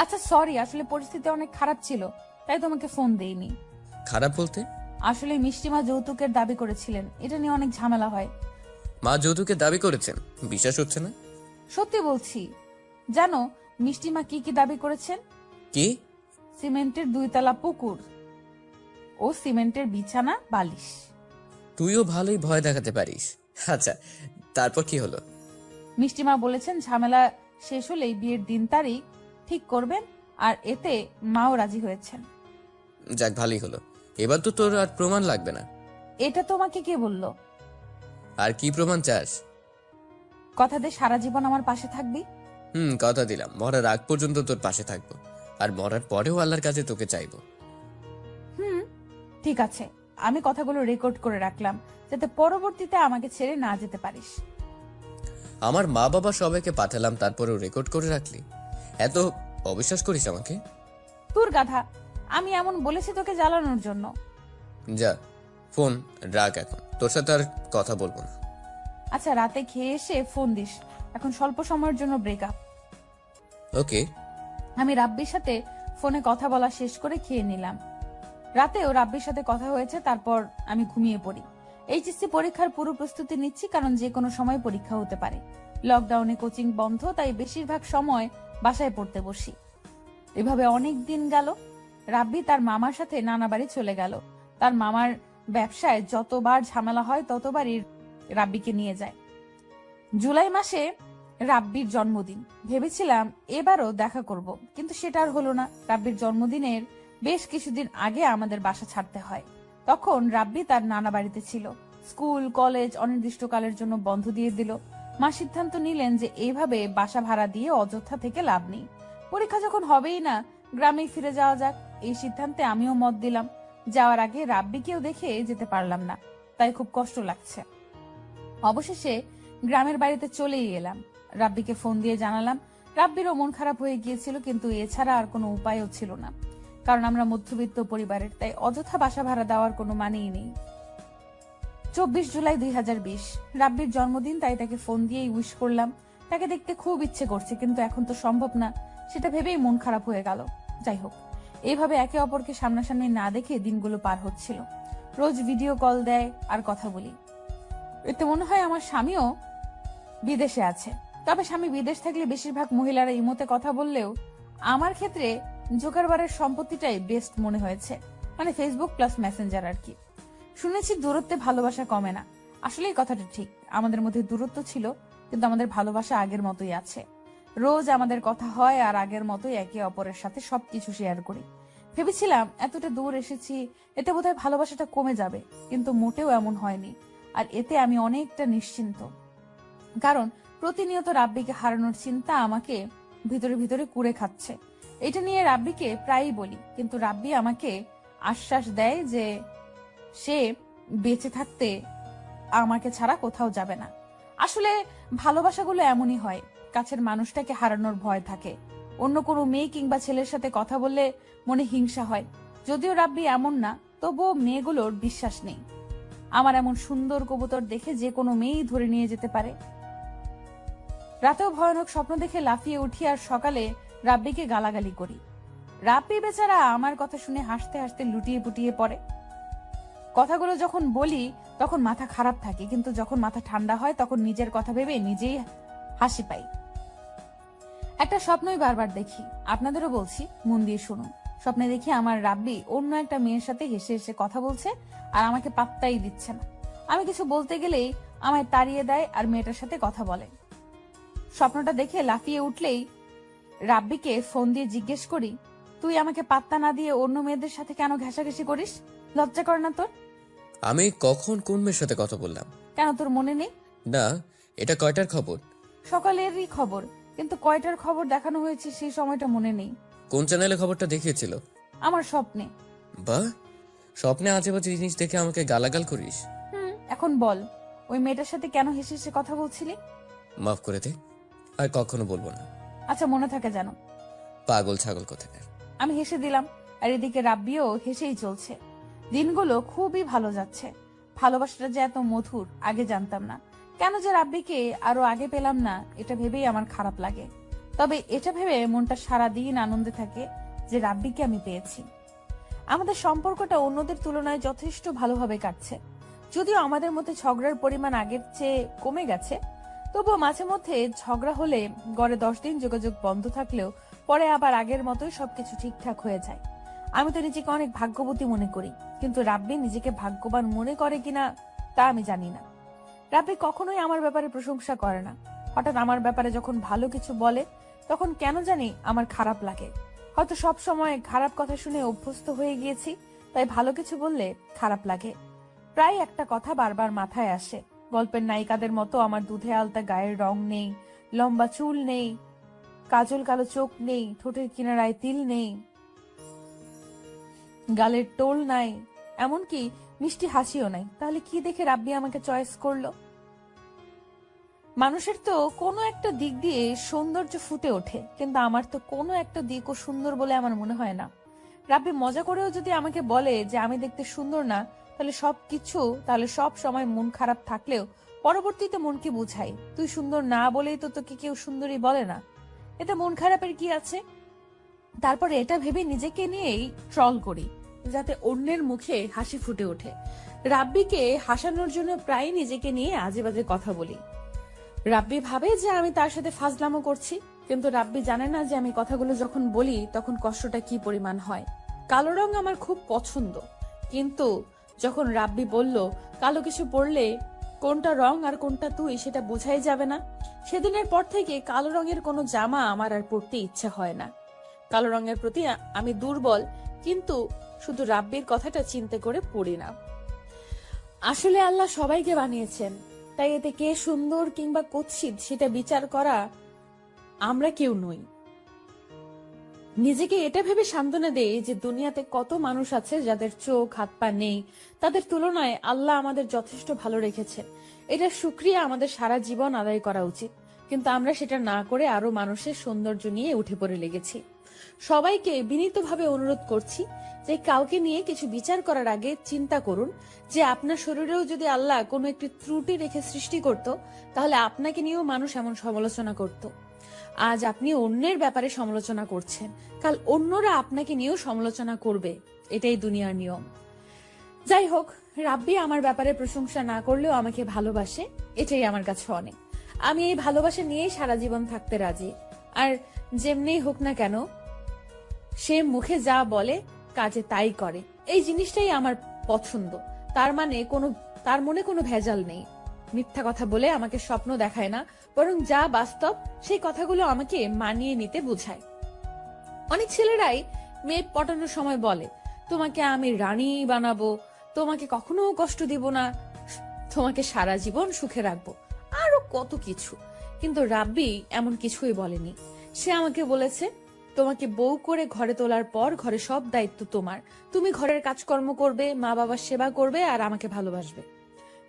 আচ্ছা সরি, আসলে পরিস্থিতি অনেক খারাপ ছিল, তাই তোমাকে ফোন দেইনি। খারাপ বলতে? আসলে মিষ্টিমা যৌতুকের দাবি করেছিলেন, এটা নিয়ে অনেক ঝামেলা হয়। মা যৌতুকের দাবি করেছেন? বিশ্বাস হচ্ছে না। সত্যি বলছি। জানো মিষ্টিমা কি কি দাবি করেছেন? কি? সিমেন্টের 2 তলা পুকুর ও সিমেন্টের বিছানা বালিশ। তুইও ভালোই ভয় দেখাতে পারিস। আচ্ছা, তারপর কি হলো? মিষ্টিমা বলেছেন ঝামেলা শেষ হলেই বিয়ের দিন তারিখ ঠিক করবেন, আর এতে মাও রাজি হয়েছেন। যাক, ভালোই হলো। এবার তো তোর আর প্রমাণ লাগবে না। এটা তোমাকে কে বলল? আর কি প্রমাণ চাস? কথা দে সারা জীবন আমার পাশে থাকবি। কথা দিলাম, মরার আগ পর্যন্ত তোর পাশে থাকবো, আর মরার পরেও আল্লাহর কাছে তোকে চাইবো। ঠিক আছে, আমি কথাগুলো রেকর্ড করে রাখলাম যাতে পরবর্তীতে আমাকে ছেড়ে না যেতে পারিস। আমার মা বাবা সবাইকে পাঠালাম, তারপরেও রেকর্ড করে রাখলি? এত অবিশ্বাস করিস আমাকে? তোর গাধা, আমি এমন বলেছি তোকে জ্বালানোর জন্য। যা, ফোন রাখ, এখন তোর সাথে আর কথা বলবো না। আচ্ছা, রাতে খেয়ে এসে ফোন দিস, এখন স্বল্প সময়ের জন্য ব্রেকআপ। ওকে। আমি রাব্বির সাথে ফোনে কথা বলা শেষ করে খেয়ে নিলাম। রাতেও রাব্বির সাথে কথা হয়েছে, তারপর আমি ঘুমিয়ে পড়ি। এইচএসসি পরীক্ষার পুরো প্রস্তুতি নিচ্ছি, কারণ যে কোনো সময় পরীক্ষা হতে পারে। লকডাউনে কোচিং বন্ধ, তাই বেশিরভাগ সময় বাসায় পড়তে বসি। এভাবে অনেক দিন গেল। রাব্বি তার মামার সাথে নানা বাড়ি চলে গেল। তার মামার ব্যবসায় যতবার ঝামেলা হয় ততবারই রাব্বিকে নিয়ে যায়। জুলাই মাসে রাব্বির জন্মদিন, ভেবেছিলাম এবারও দেখা করব, কিন্তু সেটা আর হলো না। রাব্বির জন্মদিনের বেশ কিছুদিন আগে আমাদের বাসা ছাড়তে হয়। তখন রাব্বি তার নানা বাড়িতে ছিল। স্কুল কলেজ অনির্দিষ্টকালের জন্য বন্ধ দিয়ে দিল। মা সিদ্ধান্ত নিলেন যে এইভাবে বাসা ভাড়া দিয়ে অযথা থেকে লাভ নেই। পরীক্ষা যখন হবেই না, গ্রামে ফিরে যাওয়া যাক। এই সিদ্ধান্তে আমিও মত দিলাম। যাওয়ার আগে রাব্বিকেও দেখে যেতে পারলাম না, তাই খুব কষ্ট লাগছে। অবশেষে গ্রামের বাড়িতে চলেই এলাম। রাব্বিকে ফোন দিয়ে জানালাম। রাব্বিরও মন খারাপ হয়ে গিয়েছিল, কিন্তু এছাড়া আর কোনো উপায়ও ছিল না, কারণ আমরা মধ্যবিত্ত পরিবারের, তাই অযথা বাসা ভাড়া দেওয়ার কোনো মানেই নেই। 24 জুলাই 2020 রাব্বির জন্মদিন, তাই তাকে ফোন দিয়েই উইশ করলাম। তাকে দেখতে খুব ইচ্ছে করছে, কিন্তু এখন তো সম্ভব না, সেটা ভেবেই মন খারাপ হয়ে গেল। যাই হোক, এইভাবে একে অপরকে সামনাসামনি না দেখে দিনগুলো পার হচ্ছিল। রোজ ভিডিও কল দেয় আর কথা বলি। এতে মনে হয় আমার স্বামীও বিদেশে আছে। তবে স্বামী বিদেশ থাকলে বেশিরভাগ মহিলারা ইমোতে কথা বললেও আমার ক্ষেত্রে জোকারবারের সম্পত্তিটাই বেস্ট মনে হয়েছে, মানে ফেসবুক প্লাস মেসেঞ্জার আর কি। শুনেছি দূরত্বে ভালোবাসা কমে না। আসলে এই কথাটা ঠিক, আমাদের মধ্যে দূরত্ব ছিল কিন্তু আমাদের ভালোবাসা আগের মতোই আছে। রোজ আমাদের কথা হয় আর আগের মতোই একে অপরের সাথে সবকিছু শেয়ার করি। ভেবেছিলাম এতটা দূর এসেছি, এতে বোধহয় ভালোবাসাটা কমে যাবে, কিন্তু মোটেও এমন হয়নি। আর এতে আমি অনেকটা নিশ্চিন্ত, কারণ প্রতিনিয়ত রাব্বিকে হারানোর চিন্তা আমাকে ভিতরে ভিতরে কুড়ে খাচ্ছে। এটা নিয়ে রাব্বিকে প্রায়ই বলি, কিন্তু রাব্বি আমাকে আশ্বাস দেয় যে সে বেঁচে থাকতে আমাকে ছাড়া কোথাও যাবে না। আসলে ভালোবাসাগুলো এমনই হয়, কাছের মানুষটাকে হারানোর ভয় থাকে। অন্য কোনো মেয়ে কিংবা ছেলের সাথে কথা বললে মনে হিংসা হয়। যদিও রাব্বি এমন না, তবুও মেয়েগুলোর বিশ্বাস নেই। আমার এমন সুন্দর কবুতর দেখে যে কোনো মেয়েই ধরে নিয়ে যেতে পারে। রাতেও ভয়ানক স্বপ্ন দেখে লাফিয়ে উঠি আর সকালে রাব্বিকে গালাগালি করি। রাব্বি বেচারা আমার কথা শুনে হাসতে হাসতে লুটিয়ে পুটিয়ে পড়ে। কথাগুলো যখন বলি তখন মাথা খারাপ থাকে, কিন্তু যখন মাথা ঠান্ডা হয় তখন নিজের কথা ভেবে নিজেই হাসি পাই। একটা স্বপ্নই বারবার দেখি, আপনাদেরও বলছি, মন দিয়ে শুনুন। স্বপ্নে দেখি আমার রাব্বি অন্য একটা মেয়ের সাথে হেসে হেসে কথা বলছে আর আমাকে পাত্তাই দিচ্ছে না। আমি কিছু বলতে গেলেই আমায় তাড়িয়ে দেয় আর মেয়েটার সাথে কথা বলে। স্বপ্নটা দেখে লাফিয়ে উঠলেই রাব্বিকে ফোন দিয়ে জিজ্ঞেস করি, তুই আমাকে পাত্তা না দিয়ে অন্য মেয়েদের সাথে কেন ঘেঁষাঘেঁষি করিস? লজ্জা করে না তোর? আমি কখন কোন মেয়ের সাথে কথা বললাম? কেন তোর মনে নেই? না, এটা কয়টার খবর? সকালেরই খবর, কিন্তু কয়টার খবর দেখানো হয়েছে সেই সময়টা মনে নেই। কোন চ্যানেলে খবরটা দেখিয়েছিল? আমার স্বপ্নে। বাহ, স্বপ্নে আজে বাজে জিনিস দেখে আমাকে গালাগাল করিস? এখন বল, ওই মেয়েটার সাথে কেন হেসে হেসে কথা বলছিলি? মাফ করে দে, আর কখনো বলবো না। আচ্ছা, মনে থাকে জানো। পাগল ছাগল কোথাকার। আমি হেসে দিলাম, আর এদিকে রাব্বিও হেসেই চলছে। দিনগুলো খুবই ভালো যাচ্ছে। ভালোবাসাটা যে এত মধুর আগে জানতাম না। কেন যে রাব্বিকে আরো আগে পেলাম না, এটা ভেবেই আমার খারাপ লাগে। তবে এটা ভেবে মনটা সারাদিন আনন্দে থাকে যে রাব্বিকে আমি পেয়েছি। আমাদের সম্পর্কটা অন্যদের তুলনায় যথেষ্ট ভালোভাবে কাটছে। যদিও আমাদের মধ্যে ঝগড়ার পরিমাণ আগের চেয়ে কমে গেছে, তবুও মাঝে মধ্যে ঝগড়া হলে গড়ে 10 দিন যোগাযোগ বন্ধ থাকলেও পরে আবার আগের মতোই সবকিছু ঠিকঠাক হয়ে যায়। আমি তো নিজেকে অনেক ভাগ্যবতী মনে করি, কিন্তু রাব্বি নিজেকে ভাগ্যবান মনে করে কিনা তা আমি জানি না। রাব্বি কখনোই আমার ব্যাপারে প্রশংসা করে না। হঠাৎ আমার ব্যাপারে যখন ভালো কিছু বলে তখন কেন জানি আমার খারাপ লাগে। হয়তো সব সময় খারাপ কথা শুনে অভ্যস্ত হয়ে গিয়েছি, তাই ভালো কিছু বললে খারাপ লাগে। প্রায় একটা কথা বারবার মাথায় আসে, গল্পের নায়িকাদের মতো আমার দুধে আলতা গায়ের রং নেই, লম্বা চুল নেই, কাজল কালো চোখ নেই, ঠোঁটের কিনারায় তিল নেই, গালের টোল নাই, এমনকি মিষ্টি হাসিও নাই। তাহলে কি দেখে রাব্বি আমাকে চয়েস করলো? মানুষের তো কোনো একটা দিক দিয়ে সৌন্দর্য ফুটে ওঠে, কিন্তু আমার তো কোনো একটা দিকও সুন্দর বলে আমার মনে হয় না। রাব্বি মজা করেও যদি আমাকে বলে যে আমি দেখতে সুন্দর না, তাহলে সব সময় মন খারাপ থাকলেও পরবর্তীতে মনকে বুঝাই, তুই সুন্দর না বলেই তো তোকে কেউ সুন্দরী বলে না, এতে মন খারাপের কি আছে? তারপরে এটা ভেবে নিজেকে নিয়েই ট্রল করি যাতে অন্যের মুখে হাসি ফুটে ওঠে। রাব্বিকে হাসানোর জন্য প্রায় নিজেকে নিয়ে আজে বাজে কথা বলি। রাব্বি ভাবে যে আমি তার সাথে ফাজলামো করছি, কিন্তু রাব্বি জানে না যে আমি কথাগুলো যখন বলি তখন কষ্টটা কি পরিমাণ হয়। কালো রং আমার খুব পছন্দ, কিন্তু যখন রাব্বি বলল কালো কিছু পরলে কোনটা রং আর কোনটা তুই সেটা বোঝাই যাবে না, সেদিনের পর থেকে কালো রঙের কোনো জামা আমার আর পরতে ইচ্ছে হয় না। কালো রঙের প্রতি আমি দুর্বল, কিন্তু শুধু রাব্বির কথাটা চিন্তা করে পড়ি না। আসলে আল্লাহ সবাইকে বানিয়েছেন, তাই এতে কে সুন্দর কিংবা কুৎসিত সেটা বিচার করা আমরা কেউ নই। নিজেকে এটা ভেবে সান্ত্বনা দেই যে দুনিয়াতে কত মানুষ আছে যাদের চোখ হাত পা নেই, তাদের তুলনায় আল্লাহ আমাদের যথেষ্ট ভালো রেখেছেন। এটা শুকরিয়া আমাদের সারা জীবন আদায় করা উচিত, কিন্তু আমরা সেটা না করে আরো মানুষের সৌন্দর্য নিয়ে উঠে পড়ে লেগেছি। সবাইকে বিনীতভাবে অনুরোধ করছি যে কাউকে নিয়ে কিছু বিচার করার আগে চিন্তা করুন যে আপনার শরীরেও যদি আল্লাহ কোনো একটি ত্রুটি রেখে সৃষ্টি করত, তাহলে আপনাকে নিয়েও মানুষ এমন সমালোচনা করত। আজ আপনি অন্যের ব্যাপারে সমালোচনা করছেন, কাল অন্যরা আপনাকে নিয়েও সমালোচনা করবে, এটাই দুনিয়ার নিয়ম। যাই হোক, রাব্বি আমার ব্যাপারে প্রশংসা না করলেও আমাকে ভালোবাসে, এটাই আমার কাছে অনেক। আমি এই ভালোবাসা নিয়েই সারা জীবন থাকতে রাজি। আর যেমনি হোক না কেন, সে মুখে যা বলে কাজে তাই করে, এই জিনিসটাই আমার পছন্দ। তার মনে কোনো ভেজাল নেই, মিথ্যা কথা বলে আমাকে স্বপ্ন দেখায় না, বরং যা বাস্তব সেই কথাগুলো আমাকে মানিয়ে নিতে বোঝায়। অনেক ছেলেরাই মেয়ে পটানোর সময় বলে, তোমাকে আমি রানী বানাবো, তোমাকে কখনো কষ্ট দিব না, তোমাকে সারা জীবন সুখে রাখবো, আরো কত কিছু। কিন্তু রাব্বি এমন কিছুই বলেনি। সে আমাকে বলেছে, তোমাকে বউ করে ঘরে তোলার পর ঘরে সব দায়িত্ব তোমার, তুমি ঘরের কাজকর্ম করবে, মা বাবার সেবা করবে, আর আমাকে ভালোবাসবে।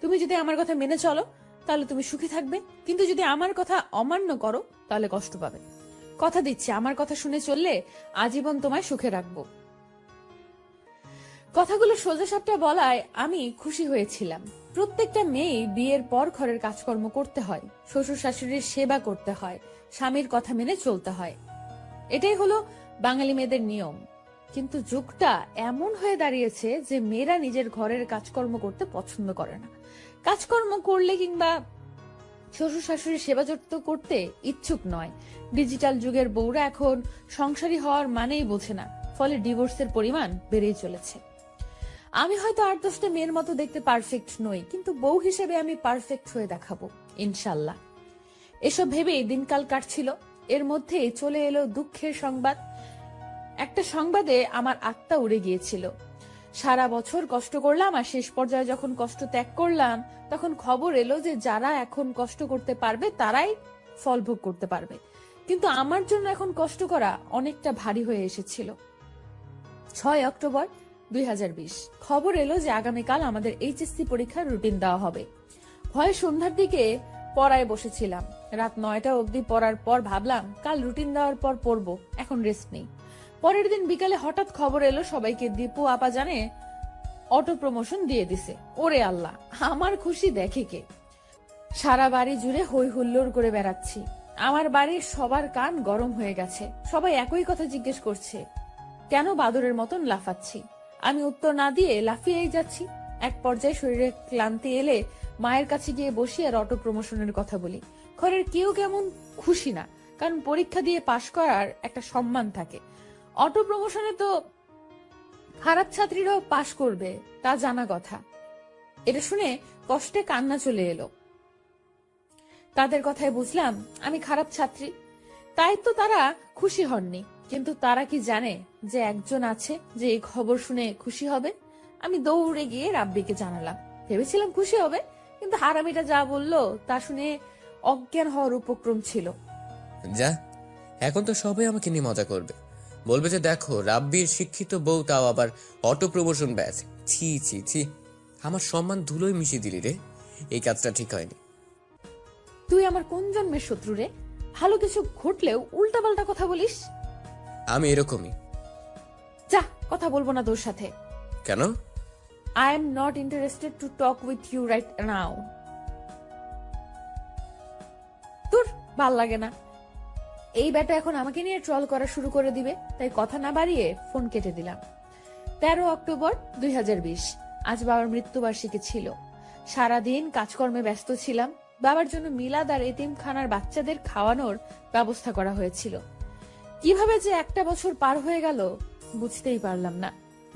তুমি যদি আমার কথা মেনে চলো তাহলে তুমি সুখী থাকবে, কিন্তু যদি আমার কথা অমান্য করো তাহলে কষ্ট পাবে। কথা দিচ্ছি, আমার কথা শুনে চললে আজীবন তোমায় সুখে রাখবো। কথাগুলো সোজাসাপটা বলায় আমি খুশি হয়েছিলাম। প্রত্যেকটা মেয়ে বিয়ের পর ঘরের কাজকর্ম করতে হয়, শ্বশুর শাশুড়ির সেবা করতে হয়, স্বামীর কথা মেনে চলতে হয়, এটাই হলো বাঙালি মেয়েদের নিয়ম। কিন্তু যুগটা এমন হয়ে দাঁড়িয়েছে যে মেয়েরা নিজের ঘরের কাজকর্ম করতে পছন্দ করে না। কাজকর্ম করলে কিংবা শ্বশুর শাশুড়ির সেবা যত্ন করতে ইচ্ছুক নয়। ডিজিটাল যুগের বউরা এখন সংসারী হওয়ার মানেই বোঝে না, ফলে ডিভোর্সের পরিমাণ বেড়েই চলেছে। আমি হয়তো 8-10টা মেয়ের মতো দেখতে পারফেক্ট নই, কিন্তু বউ হিসেবে আমি পারফেক্ট হয়ে দেখাবো ইনশাল্লাহ। এসব ভেবেই দিনকাল কাটছিল। এর মধ্যে চলে এলো দুঃখের সংবাদ। একটা সংবাদে আমার আত্মা উড়ে গিয়েছিল। সারা বছর কষ্ট করলাম, আর শেষ পর্যায়ে যখন কষ্ট ত্যাগ করলাম তখন খবর এলো যে যারা এখন কষ্ট করতে পারবে তারাই ফল ভোগ করতে পারবে। কিন্তু আমার জন্য এখন কষ্ট করা অনেকটা ভারী হয়ে এসেছিল। 6 অক্টোবর 2020 খবর এলো যে আগামীকাল আমাদের এইচএসসি পরীক্ষার রুটিন দেওয়া হবে। ভয়ে সন্ধ্যার দিকে পড়ায় বসেছিলাম। রাত 9টা অবধি পড়ার পর ভাবলাম কাল রুটিন দেওয়ার পর পড়বো, এখন রেস্ট নেই। পরের দিন বিকালে হঠাৎ খবর এলো সবাইকে দীপু আপা জানে অটো প্রমোশন দিয়ে দিছে। ওরে আল্লাহ, আমার খুশি দেখে কে। সারা বাড়ি জুড়ে হই হুল্লোড় করে বেড়াচ্ছি। আমার বাড়ির সবার কান গরম হয়ে গেছে। সবাই একই কথা জিজ্ঞেস করছে, কেন বাদরের মতন লাফাচ্ছি। আমি উত্তর না দিয়ে লাফিয়েই যাচ্ছি। এক পর্যায়ে শরীরে ক্লান্তি এলে মায়ের কাছে গিয়ে বসি আর অটো প্রমোশনের কথা বলি। ঘরের কেউ কেমন খুশি না, কারণ পরীক্ষা দিয়ে পাশ করার একটা সম্মান থাকে। অটো প্রমোশনে তো খারাপ ছাত্রীরাও পাশ করবে, তা জানা কথা। এটা শুনে কষ্টে কান্না চলে এলো। তাদের কথায় বুঝলাম আমি খারাপ ছাত্রী, তাই তো তারা খুশি হননি। কিন্তু তারা কি জানে যে একজন আছে যে এই খবর শুনে খুশি হবে? আমি দৌড়ে গিয়ে রাব্বিকে জানালাম। ভেবেছিলাম খুশি হবে, কিন্তু হারামিটা যা বললো তা শুনে অজ্ঞান হওয়ার উপক্রম ছিল। যা, এখন তো সবাই আমাকে নিয়ে মজা করবে, বলবে যে দেখো রাব্বির শিক্ষিত বউ, তাও আবার অটো প্রমোশন ব্যাচ। ছি ছি ছি, আমার সম্মান ধুলোয় মিশিয়ে দিলি রে, এই কাজটা ঠিক হয়নি। তুই আমার কোন জন্মের শত্রু রে? ভালো কিছু ঘটলেও উল্টাপাল্টা কথা বলিস। আমি এরকমই। যা, কথা বলবো না তোর সাথে। কেন? I am not interested to talk with you right now. তোর ভাল লাগে না? এই ব্যাটা এখন আমাকে নিয়ে ট্রল করা শুরু করে দিবে, তাই কথা না বাড়িয়ে ফোন কেটে দিলাম। 13 অক্টোবর 2020 আজ বাবার মৃত্যুবার্ষিকী ছিল। সারাদিন কাজকর্মে ব্যস্ত ছিলাম। বাবার জন্য মিলাদ আর এতিমখানার বাচ্চাদের খাওয়ানোর ব্যবস্থা করা হয়েছিল। কিভাবে যে একটা বছর পার হয়ে গেল বুঝতেই পারলাম না।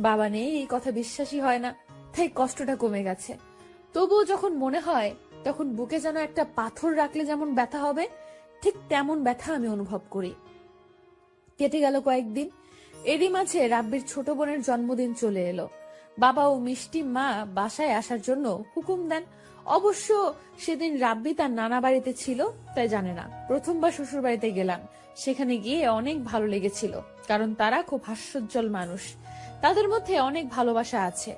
বাবা নেই এই কথা বিশ্বাসই হয় না, তাই কষ্টটা কমে গেছে। তবুও যখন মনে হয় তখন বুকে যেন একটা পাথর রাখলে যেমন ব্যথা হবে, ঠিক তেমন ব্যথা আমি অনুভব করি। কেটে গেল কয়েকদিন। এরই মাঝে রাব্বির ছোট বোনের জন্মদিন চলে এলো। বাবা ও মিষ্টি মা বাসায় আসার জন্য হুকুম দেন। অবশ্য সেদিন রাব্বি তার নানা বাড়িতে ছিল, তাই জানে না। প্রথমবার শ্বশুর বাড়িতে গেলাম, সেখানে গিয়ে অনেক ভালো লেগেছিল, কারণ তারা খুব হাস্যোজ্জ্বল মানুষ। তাদের মধ্যে অনেক ভালোবাসা আছে,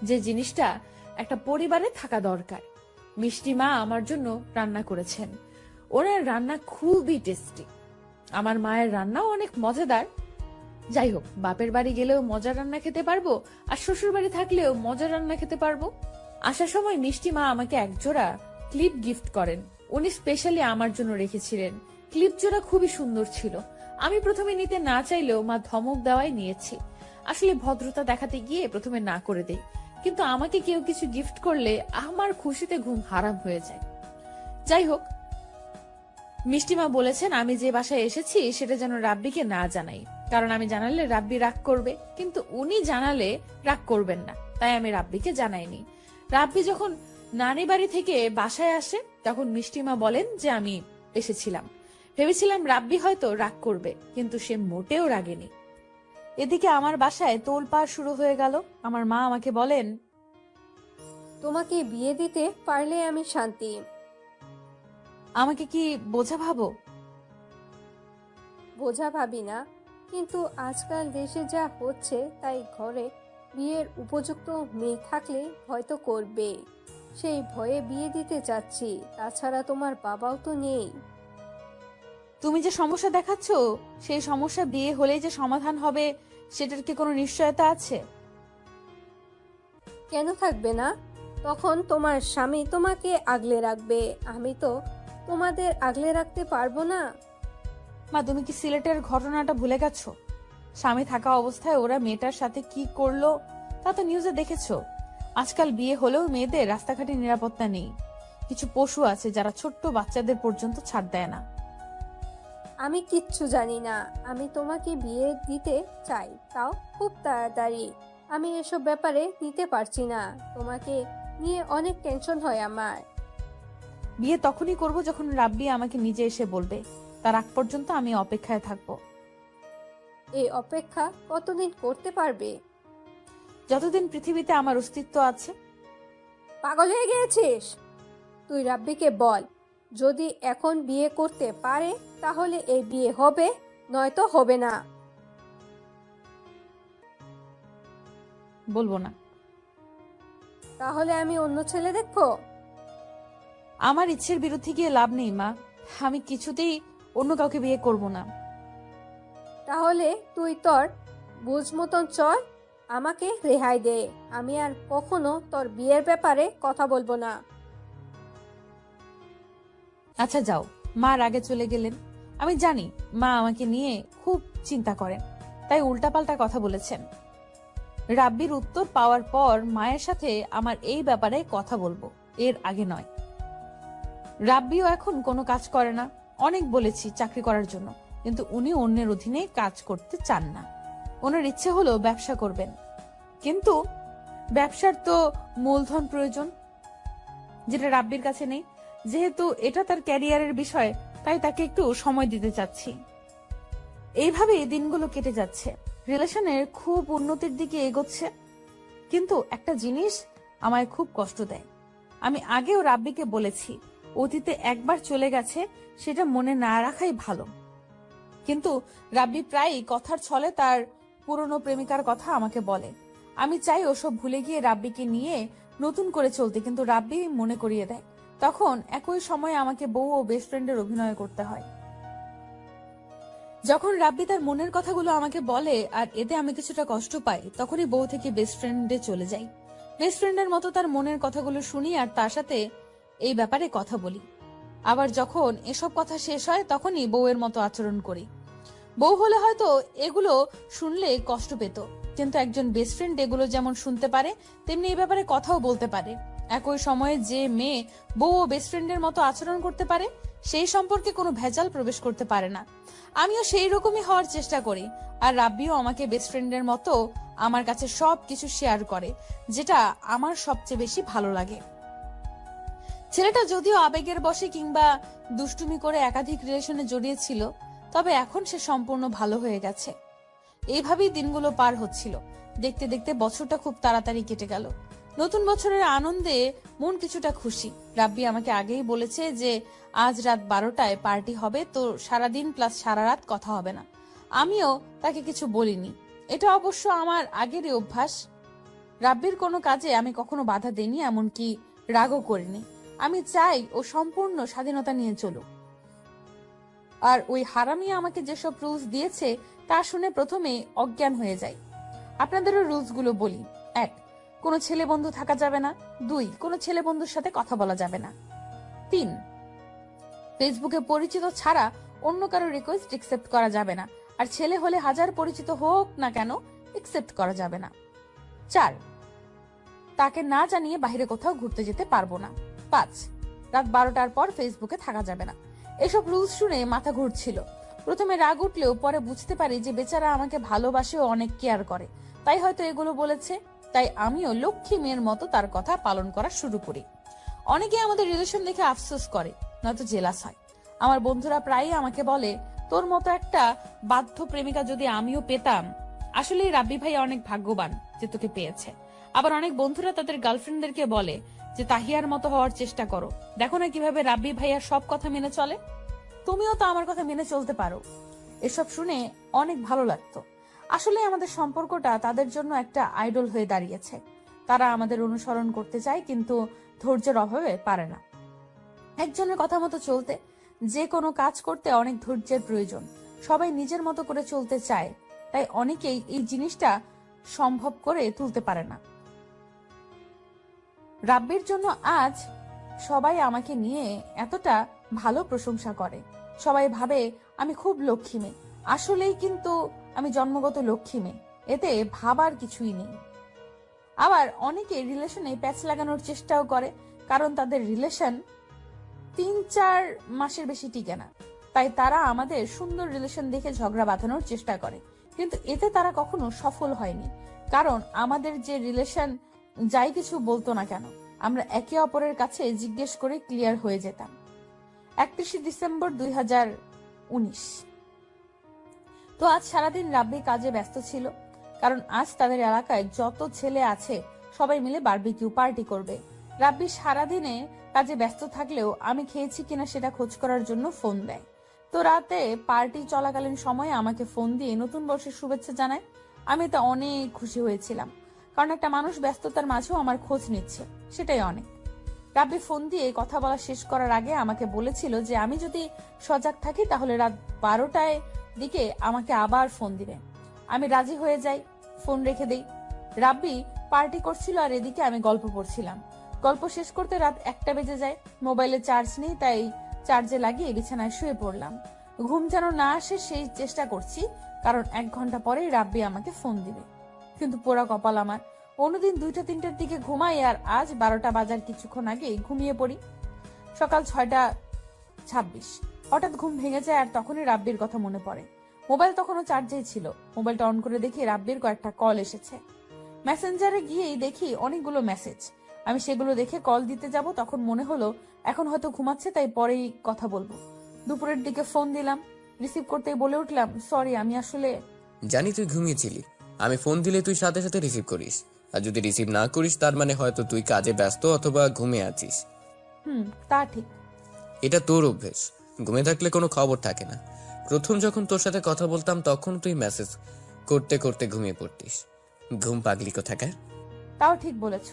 যে জিনিসটা একটা পরিবারে থাকা দরকার। মিষ্টি মা আমার জন্য রান্না করেছেন। ওনার রান্না খুবই টেস্টি। আমার মায়ের রান্নাও অনেক মজাদার। যাই হোক, বাপের বাড়ি গেলেও মজার রান্না খেতে পারবো, আর শ্বশুর বাড়ি থাকলেও মজার রান্না খেতে পারবো। আসার সময় মিষ্টি মা আমাকে একজোড়া ক্লিপ গিফট করেন। উনি স্পেশালি আমার জন্য রেখেছিলেন। ক্লিপ জোড়া খুবই সুন্দর ছিল। আমি প্রথমে নিতে না চাইলেও মা ধমক দেওয়াই নিয়েছি। আসলে ভদ্রতা দেখাতে গিয়ে প্রথমে না করে দেই, কিন্তু আমাকে কেউ কিছু গিফট করলে আমার খুশিতে ঘুম হারাম হয়ে যায়। যাই হোক, মিষ্টিমা বলেছেন আমি যে বাসায় এসেছি সেটা যেন রাব্বিকে না জানাই, কারণ আমি জানালে রাব্বি রাগ করবে, কিন্তু উনি জানালে রাগ করবেন না, তাই আমি রাব্বিকে জানাইনি। রাব্বি যখন নানি বাড়ি থেকে বাসায় আসে তখন মিষ্টিমা বলেন যে আমি এসেছিলাম। ভেবেছিলাম রাব্বি হয়তো রাগ করবে, কিন্তু সে মোটেও রাগেনি। এদিকে আমার বাসায় তোলপাড় শুরু হয়ে গেল। আমার মা আমাকে বলেন, তোমাকে বিয়ে দিতে পারলে আমি শান্তি। আমাকে কি বোঝা ভাবো? বোঝা ভাবি না, কিন্তু আজকাল দেশে যা হচ্ছে তাই ঘরে বিয়ের উপযুক্ত মেয়ে থাকলে হয়তো করবে, সেই ভয়ে বিয়ে দিতে চাচ্ছি। তাছাড়া তোমার বাবাও তো নেই। তুমি যে সমস্যা দেখাচ্ছ সেই সমস্যা বিয়ে হলেই যে সমাধান হবে সেটার কি কোনো নিশ্চয়তা আছে? কেন থাকবে না? তখন তোমার স্বামী তোমাকে আগলে রাখবে, আমি তো তোমাদের আগলে রাখতে পারবো না। মা, তুমি কি সিলেটের ঘটনাটা ভুলে গেছো? স্বামী থাকা অবস্থায় ওরা মেয়েটার সাথে কি করলো তা তো নিউজে দেখেছো। আজকাল বিয়ে হলেও মেয়েদের রাস্তাঘাটে নিরাপত্তা নেই। কিছু পশু আছে যারা ছোট্ট বাচ্চাদের পর্যন্ত ছাড় দেয় না। আমি কিচ্ছু জানি না। আমি তোমাকে বিয়ে দিতে চাই, তাও খুব তাড়াতাড়ি। আমি এসব ব্যাপারে নিতে পারছি না। তোমাকে নিয়ে অনেক টেনশন হয় আমার। বিয়ে তখনই করব যখন রাব্বি আমাকে নিজে এসে বলবে। তার আগ পর্যন্ত আমি অপেক্ষায় থাকবো। এই অপেক্ষা কতদিন করতে পারবে? যতদিন পৃথিবীতে আমার অস্তিত্ব আছে। পাগল হয়ে গিয়েছিস? তুই রাব্বিকে বল, যদি এখন বিয়ে করতে পারে তাহলে এই বিয়ে হবে, নয়তো হবে না। বলবো না। তাহলে আমি অন্য ছেলে দেখবো? আমার ইচ্ছের বিরুদ্ধে গিয়ে লাভ নেই মা। আমি কিছুতেই অন্য কাউকে বিয়ে করব না। তাহলে তুই তোর বুঝ মতন চল, আমাকে রেহাই দে। আমি আর কখনো তোর বিয়ের ব্যাপারে কথা বলবো না। আচ্ছা যাও। মা আগে চলে গেলেন। আমি জানি মা আমাকে নিয়ে খুব চিন্তা করেন, তাই উল্টাপাল্টা কথা বলেছেন। রাব্বির উত্তর পাওয়ার পর মায়ের সাথে আমার এই ব্যাপারে কথা বলবো, এর আগে নয়। রাব্বিও এখন কোনো কাজ করে না। অনেক বলেছি চাকরি করার জন্য, কিন্তু উনি অন্যের অধীনে কাজ করতে চান না। ওনার ইচ্ছে হলো ব্যবসা করবেন, কিন্তু ব্যবসার তো মূলধন প্রয়োজন, যেটা রাব্বির কাছে নেই। যেহেতু এটা তার ক্যারিয়ারের বিষয়, তাই তাকে একটু সময় দিতে চাচ্ছি। এইভাবে দিনগুলো কেটে যাচ্ছে, রিলেশনের খুব উন্নতির দিকে এগোচ্ছে। কিন্তু একটা জিনিস আমায় খুব কষ্ট দেয়। আমি আগেও রাব্বিকে বলেছি, অতীতে একবার চলে গেছে সেটা মনে না রাখাই ভালো। কিন্তু রাব্বি প্রায়ই কথার ছলে তার পুরনো প্রেমিকার কথা আমাকে বলে। আমি চাই ওসব ভুলে গিয়ে রাব্বিকে নিয়ে নতুন করে চলতে, কিন্তু রাব্বি মনে করিয়ে দেয়। তখন একই সময়ে আমাকে বউ ও বেস্ট ফ্রেন্ডের অভিনয় করতে হয়। যখন রাব্বি তার মনের কথাগুলো আমাকে বলে আর এতে আমি কিছুটা কষ্ট পাই, তখনই বউ থেকে বেস্ট ফ্রেন্ডে চলে যাই। বেস্ট ফ্রেন্ডের মতো তার মনের কথাগুলো শুনি আর তার সাথে এই ব্যাপারে কথা বলি। আবার যখন এসব কথা শেষ হয় তখনই বউয়ের মতো আচরণ করি। বউ হলে হয়তো এগুলো শুনলে কষ্ট পেত, কিন্তু একজন বেস্ট ফ্রেন্ড এগুলো যেমন শুনতে পারে তেমনি এই ব্যাপারে কথাও বলতে পারে। একই সময়ে যে মেয়ে বউ ও বেস্ট ফ্রেন্ডের মতো আচরণ করতে পারে সেই সম্পর্কে কোনো ভেজাল প্রবেশ করতে পারে না। আমিও সেই রকমই হওয়ার চেষ্টা করি, আর রাব্বিও আমাকে বেস্ট ফ্রেন্ডের মতো আমার কাছে সবকিছু শেয়ার করে, যেটা আমার সবচেয়ে বেশি ভালো লাগে। ছেলেটা যদিও আবেগের বশে কিংবা দুষ্টুমি করে একাধিক রিলেশনে জড়িয়েছিল, তবে এখন সে সম্পূর্ণ ভালো হয়ে গেছে। এইভাবেই দিনগুলো পার হচ্ছিল। দেখতে দেখতে বছরটা খুব তাড়াতাড়ি কেটে গেল। নতুন বছরের আনন্দে মন কিছুটা খুশি। রাব্বি আমাকে আগেই বলেছে যে আজ রাত 12টায় পার্টি হবে, তো সারাদিন প্লাস সারা রাত কথা হবে না। আমিও তাকে কিছু বলিনি। এটা অবশ্য আমার আগেরই অভ্যাস। রাব্বির কোনো কাজে আমি কখনো বাধা দেইনি, এমনকি রাগও করিনি। আমি চাই ও সম্পূর্ণ স্বাধীনতা নিয়ে চলুক। আর ওই হারামি আমাকে যেসব রুলস দিয়েছে তা শুনে প্রথমে অজ্ঞান হয়ে যায়। আপনাদেরও রুলস গুলো বলি। 1, কোনো ছেলে বন্ধু থাকা যাবে না। 2, কোনো ছেলে বন্ধুর সাথে কথা বলা যাবে না। 3, ফেসবুকে পরিচিত ছাড়া অন্য কারো রিকোয়েস্ট একসেপ্ট করা যাবে না, আর ছেলে হলে হাজার পরিচিত হোক না কেন একসেপ্ট করা যাবে না। 4, তাকে না জানিয়ে বাইরে কোথাও ঘুরতে যেতে পারবো না। 5, রাত 12টার পর ফেসবুকে থাকা যাবে না। এসব রুলস শুনে মাথা ঘুরছিল। প্রথমে রাগ উঠলেও পরে বুঝতে পারি যে বেচারা আমাকে ভালোবাসে ও অনেক কেয়ার করে, তাই হয়তো এগুলো বলেছে। তাই আমিও লক্ষ্মী মেয়ের মতো তার কথা পালন করা শুরু করি। অনেকে আমাদের রিলেশন দেখে আফসোস করে, নয়তো জেলাস হয়। আমার বন্ধুরা প্রায়ই আমাকে বলে, তোর মতো একটা বাধ্য প্রেমিকা যদি আমিও পেতাম। আসলে রাব্বি ভাই অনেক ভাগ্যবান যে তোকে পেয়েছে। আবার অনেক বন্ধুরা তাদের গার্লফ্রেন্ডদেরকে বলে যে তাহিয়ার মতো হওয়ার চেষ্টা করো, দেখো না কিভাবে রাব্বি ভাইয়ার সব কথা মেনে চলে, তুমিও তো আমার কথা মেনে চলতে পারো। এসব শুনে অনেক ভালো লাগতো। আসলে আমাদের সম্পর্কটা তাদের জন্য একটা আইডল হয়ে দাঁড়িয়েছে। তারা আমাদের অনুসরণ করতে চায়, কিন্তু ধৈর্যের অভাবে পারে না। একজনের কথা মতো চলতে, যে কোনো কাজ করতে অনেক ধৈর্যের প্রয়োজন। সবাই নিজের মতো করে চলতে চায়, তাই অনেকেই এই জিনিসটা সম্ভব করে তুলতে পারে না। রাব্বির জন্য আজ সবাই আমাকে নিয়ে এতটা ভালো প্রশংসা করে। সবাই ভাবে আমি খুব লক্ষ্মী মেয়ে। আসলেই কিন্তু আমি জন্মগত লক্ষ্মী মেয়ে, এতে ভাবার কিছুই নেই। আবার অনেকে রিলেশনে প্যাচ লাগানোর চেষ্টাও করে, কারণ তাদের রিলেশন 3-4 মাসের বেশি টিকে না। তাই তারা আমাদের সুন্দর রিলেশন দেখে ঝগড়া বাঁধানোর চেষ্টা করে, কিন্তু এতে তারা কখনো সফল হয়নি। কারণ আমাদের যে রিলেশন যাই কিছু বলতো না কেন, আমরা একে অপরের কাছে জিজ্ঞেস করে ক্লিয়ার হয়ে যেতাম। 31শে ডিসেম্বর 2019। তো আজ সারাদিন রাব্বি কাজে ব্যস্ত ছিল, কারণ আজ তাদের এলাকায় যত ছেলে আছে সবাই মিলে বারবিকিউ পার্টি করবে। রাব্বি সারাদিনে কাজে ব্যস্ত থাকলেও আমি খেয়েছি কিনা সেটা খোঁজ করার জন্য ফোন দেয়। তো রাতে পার্টি চলাকালীন সময়ে আমাকে ফোন দিয়ে নতুন বর্ষের শুভেচ্ছা জানায়। আমি তো অনেক খুশি হয়েছিলাম, কারণ একটা মানুষ ব্যস্ততার মাঝেও আমার খোঁজ নিচ্ছে, সেটাই অনেক। রাব্বি ফোন দিয়ে কথা বলা শেষ করার আগে আমাকে বলেছিল যে আমি যদি সজাগ থাকি তাহলে রাত 12টায় দিকে আমাকে আবার ফোন দিবে। আমি রাজি হয়ে যাই, ফোন রেখে দেই। রাব্বি পার্টি করছিল আর এদিকে আমি গল্প পড়ছিলাম। গল্প শেষ করতে রাত 1টা বেজে যায়। মোবাইলে চার্জ নেই, তাই চার্জে লাগিয়ে বিছানায় শুয়ে পড়লাম। ঘুম যেন না আসে সেই চেষ্টা করছি, কারণ 1 ঘন্টা পরেই রাব্বি আমাকে ফোন দিবে। কিন্তু পোড়া কপাল আমার, অন্যদিন 2টা-3টার দিকে ঘুমাই, আর আজ 12টা বাজার কিছুক্ষণ আগেই ঘুমিয়ে পড়ি। সকাল 6টা 26। হঠাৎ ঘুম ভেঙে যায়, আর তখনই রাব্বির কথা মনে পড়ে। মোবাইল তখনও চার্জেই ছিল। মোবাইলটা অন করে দেখি রাব্বির কয়েকটা কল এসেছে। মেসেঞ্জারে গিয়েই দেখি অনেকগুলো মেসেজ। আমি সেগুলো দেখে কল দিতে যাব, তখন মনে হলো এখন হয়তো ঘুমাচ্ছে, তাই পরেই কথা বলবো। দুপুরের দিকে ফোন দিলাম, রিসিভ করতেই বলে উঠলাম, সরি, আমি আসলে। জানি তুই ঘুমিয়েছিলি, আমি ফোন দিলে তুই সাথে সাথে রিসিভ করিস, আর যদি রিসিভ না করিস তার মানে হয়তো তুই কাজে ব্যস্ত অথবা ঘুমিয়ে আছিস। তা ঠিক। এটা তোর অভ্যেস, ঘুমিয়ে থাকলে কোনো খবর থাকে না। প্রথম যখন তোর সাথে কথা বলতাম তখন তুই মেসেজ করতে করতে ঘুমিয়ে পড়তিস। ঘুম পাগলি কোথাকার। তাও ঠিক বলেছ।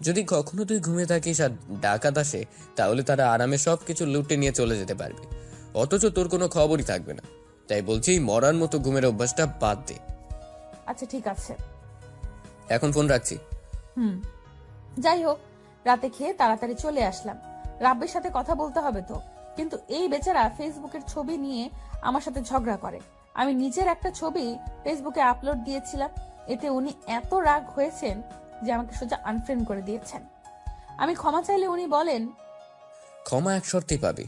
যদি কখনো তুই ঘুমিয়ে থাকিস আর ডাকাত আসে, তাহলে তারা আরামে সবকিছু লুটে নিয়ে চলে যেতে পারবে, অথচ তোর কোনো খবরই থাকবে না। তাই বলছি, মরার মতো ঘুমের অভ্যাসটা বাদ দে। আচ্ছা ঠিক আছে। এখন ফোন রাখছি। যাই হোক, রাতে খেয়ে তাড়াতাড়ি চলে আসলাম। রাব্বির সাথে কথা বলতে হবে তো, কিন্তু এই বেচারা ফেসবুকের ছবি নিয়ে আমার সাথে ঝগড়া করে। আমি নিজের একটা ছবি ফেসবুকে আপলোড দিয়েছিলাম, এতে উনি এত রাগ হয়েছেন যে আমাকে সোজা আনফ্রেন্ড করে দিয়েছেন। আমি ক্ষমা চাইলে উনি বলেন, ক্ষমা এক শর্তেই পাবি।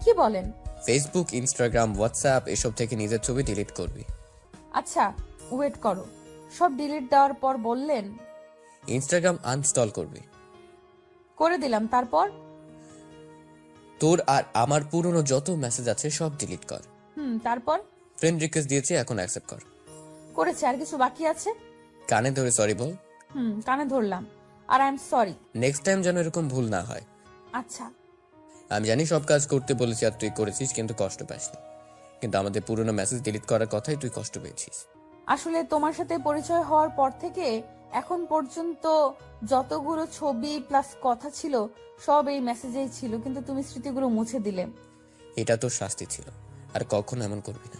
কি বলেন? ফেসবুক, ইনস্টাগ্রাম, হোয়াটসঅ্যাপ এসব থেকে নিজের ছবি ডিলিট করবি। আচ্ছা ওয়েট করো। সব ডিলিট দেওয়ার পর বললেন, ইনস্টাগ্রাম আনইনস্টল করবি। করে দিলাম। তারপর? তোর আর আমার পুরনো যত মেসেজ আছে সব ডিলিট কর। তারপর? ফ্রেন্ড রিকোয়েস্ট দিয়েছি, এখন অ্যাকসেপ্ট কর। করেছে। আর কিছু বাকি আছে? কানে ধরে সরি বল। কানে ধরলাম, আর I am sorry. Next time যেন এরকম ভুল না হয়। আচ্ছা। আমি জানি সব কাজ করতে বলেছি আর তুই করেছিস, কিন্তু কষ্ট পাসনি। কিন্তু আমাদের পুরনো মেসেজ ডিলিট করার কথাই তুই কষ্ট পেয়েছিস। আসলে তোমার সাথে পরিচয় হওয়ার পর থেকে এখন পর্যন্ত যতগুলো ছবি প্লাস কথা ছিল সব এই মেসেজেই ছিল, কিন্তু তুমি স্মৃতিগুলো মুছে দিলে। এটা তোর শাস্তি ছিল, আর কখনো এমন করবি না।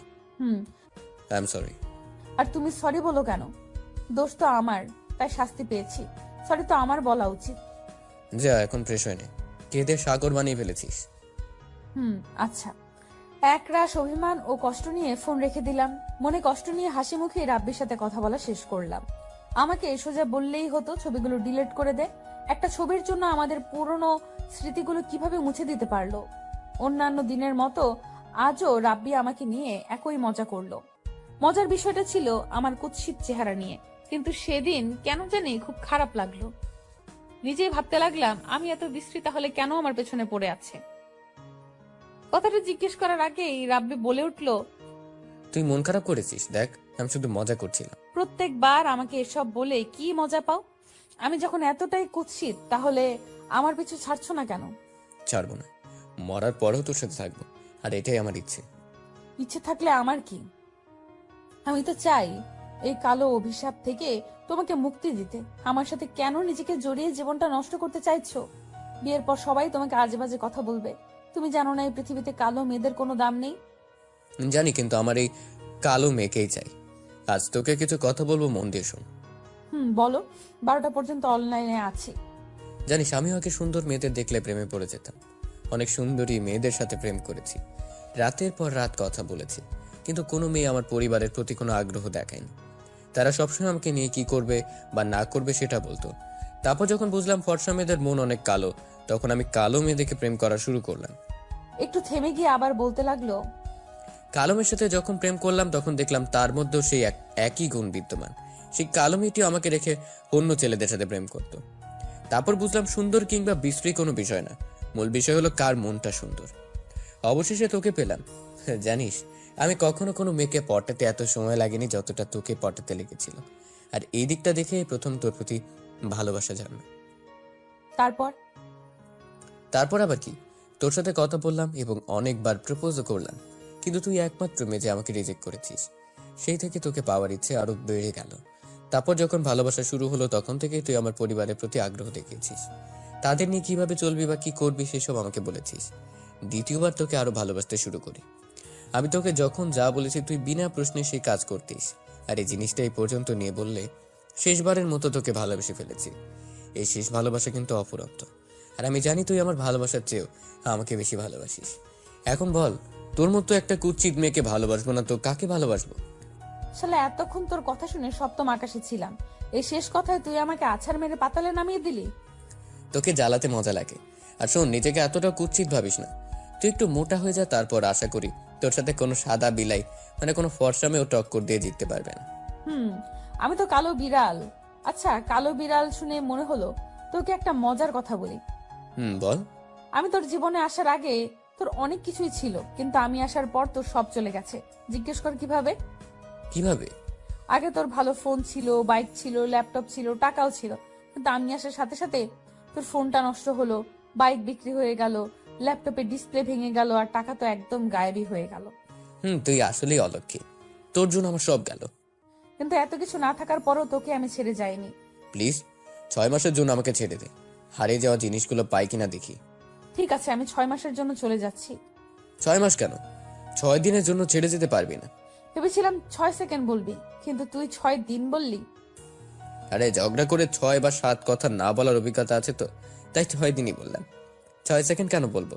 I am sorry. আর তুমি সরি বলো কেন? দোষ তো আমার, তাই শাস্তি পেয়েছি। সরি তো আমার বলা উচিত। যা এখন ফ্রেশ হয়ে নে, কেঁদে সাগর বানিয়ে ফেলেছিস। আচ্ছা একরাশ অভিমান ও কষ্ট নিয়ে ফোন রেখে দিলাম। মনে কষ্ট নিয়ে হাসি মুখে রাব্বির সাথে কথা বলা শেষ করলাম। আমাকে সোজা বললেই হতো ছবিগুলো ডিলিট করে দে। একটা ছবির জন্য আমাদের পুরনো স্মৃতিগুলো কিভাবে মুছে দিতে পারলো। অন্যান্য দিনের মতো আজও রাব্বি আমাকে নিয়ে একই মজা করলো। মজার বিষয়টা ছিল আমার কুৎসিত চেহারা নিয়ে, কিন্তু সেদিন কেন জানি খুব খারাপ লাগলো। নিজেই ভাবতে লাগলাম আমি এত বিশ্রী তাহলে কেন আমার পেছনে পড়ে আছে। কথাটা জিজ্ঞেস করার আগেই রাব্বি বলে উঠলো, তুই মন খারাপ করেছিস? দেখ, আমি শুধু মজা করছিলাম। প্রত্যেকবার আমাকে এসব বলে কি মজা পাও? আমি যখন এতটাই কুৎসিত তাহলে আমার পিছু ছাড়ছো না কেন? ছাড়বো না, মরার পরেও তোর সাথে থাকবো, আর এটাই আমার ইচ্ছে। ইচ্ছে থাকলে আমার কি? আমি তো চাই এই কালো অভিশাপ থেকে তোমাকে মুক্তি দিতে। আমার সাথে কেন নিজেকে জড়িয়ে জীবনটা নষ্ট করতে চাইছো? বিয়ের পর সবাই তোমাকে আজে বাজে কথা বলবে। তুমি জানো না এই পৃথিবীতে কালো মেয়েদের কোনো দাম নেই? জানি, কিন্তু আমার এই কালো মেয়েকেই চাই। আজ তোকে কিছু কথা বলবো, মন দিয়ে শোন। বলো। 12টা পর্যন্ত অনলাইনে আছি। জানিস, আমি ওকে সুন্দর মেয়েদের দেখলে প্রেমে পড়ে যেতাম। অনেক সুন্দরী মেয়েদের সাথে প্রেম করেছি, রাতের পর রাত কথা বলেছি, কিন্তু কোনো মেয়ে আমার পরিবারের প্রতি কোনো আগ্রহ দেখায়নি। তারা সবসময় আমাকে নিয়ে কি করবে বা না করবে সেটা বলতো। তারপর যখন বুঝলাম ফর্সা মেয়েদের মন অনেক কালো, তখন আমি কালো মেয়ে দেখে প্রেম করা শুরু করলাম। একটু থেমে গিয়ে আবার বলতে লাগলো, কালো মেয়ের সাথে যখন প্রেম করলাম তখন দেখলাম তার মধ্যেও সেই একই গুণ বিদ্যমান। সেই কালো মেয়েটিও আমাকে রেখে অন্য ছেলেদের সাথে প্রেম করত। তারপর বুঝলাম সুন্দর কিংবা বিশ্রী কোনো বিষয় না, মূল বিষয় হলো কার মনটা সুন্দর। অবশেষে তোকে পেলাম। জানিস, আমি কখনো কোনো মেয়েকে পটাতে এত সময় লাগেনি যতটা তোকে পটাতে লেগেছিল। আর এই দিকটা দেখে প্রথম তোর প্রতি ভালোবাসা জন্মে। তারপর আবার কি, তোর সাথে কথা বললাম এবং অনেকবার প্রপোজও করলাম, কিন্তু তুই একমাত্র মেয়ে যে আমাকে রিজেক্ট করেছিস। সেই থেকে তোকে পাওয়ার ইচ্ছে আরো বেড়ে গেল। তারপর যখন ভালোবাসা শুরু হলো তখন থেকেই তুই আমার পরিবারের প্রতি আগ্রহ দেখিয়েছিস। তাদের নিয়ে কিভাবে চলবি বা কি করবি সেসব আমাকে বলেছিস। দ্বিতীয়বার তোকে আরো ভালোবাসতে শুরু করি। আমি তোকে যখন যা বলেছি তুই বিনা প্রশ্নে সেই কাজ করতিস। আর এই জিনিসটা এই পর্যন্ত নিয়ে বললে শেষবারের মতো তোকে ভালোবেসে ফেলেছি। এই শেষ ভালোবাসা কিন্তু অফুরন্ত। আর আমি জানি তুই আমার ভালোবাসার চেয়েও আমাকে বেশি ভালোবাসিস। এখন বল, তোর মতো একটা কুৎসিত মেয়েকে ভালোবাসবো না তো কাকে ভালোবাসবো? শালা এতক্ষণ তোর কথা শুনে সপ্তম আকাশে ছিলাম, এই শেষ কথায় তুই আমাকে আছাড় মেরে পাতালে নামিয়ে দিলি। তোকে জ্বালাতে মজা লাগে। আর শোন, নিজেকে এতটা কুৎসিত ভাবিস না। তুই একটু মোটা হয়ে যা, তারপর আশা করি তোর সাথে কোনো সাদা বিলাই মানে কোনো ফর্সা মেয়েও টক্কর দিয়ে জিততে পারবে না। আমি তো কালো বিড়াল। আচ্ছা, কালো বিড়াল শুনে মনে হলো তোকে একটা মজার কথা বলি। বল। আমি তোর জীবনে আসার আগে তোর অনেক কিছুই ছিল, কিন্তু আমি আসার পর তোর সব চলে গেছে। জিজ্ঞেস কর কিভাবে। কিভাবে? আগে তোর ভালো ফোন ছিল, বাইক ছিল, ল্যাপটপ ছিল, টাকাও ছিল, কিন্তু আমি আসার সাথে সাথে তোর ফোনটা নষ্ট হলো, বাইক বিক্রি হয়ে গেল, ল্যাপটপের ডিসপ্লে ভেঙে গেল, আর টাকা তো একদম গায়েবই হয়ে গেল। তুই আসলেই অলক্ষী। তোর জন্য আমার সব গেল। কিন্তু এত কিছু না থাকার পরও তোকে আমি ছেড়ে যাইনি। প্লিজ 6 মাসের জন্য আমাকে ছেড়ে দে। হারিয়ে যাওয়া জিনিসগুলো পাই কিনা দেখি। ঠিক আছে, আমি 6 মাসের জন্য চলে যাচ্ছি। 6 মাস কেন? 6 দিনের জন্য ছেড়ে যেতে পারবি না? ভেবেছিলাম 6 সেকেন্ড বলবি, কিন্তু তুই 6 দিন বললি। আরে ঝগড়া করে 6 বা 7 কথা না বলার অভিজ্ঞতা আছে তো, তাই 6 দিনই বললাম। 6 সেকেন্ড কেন বলবো?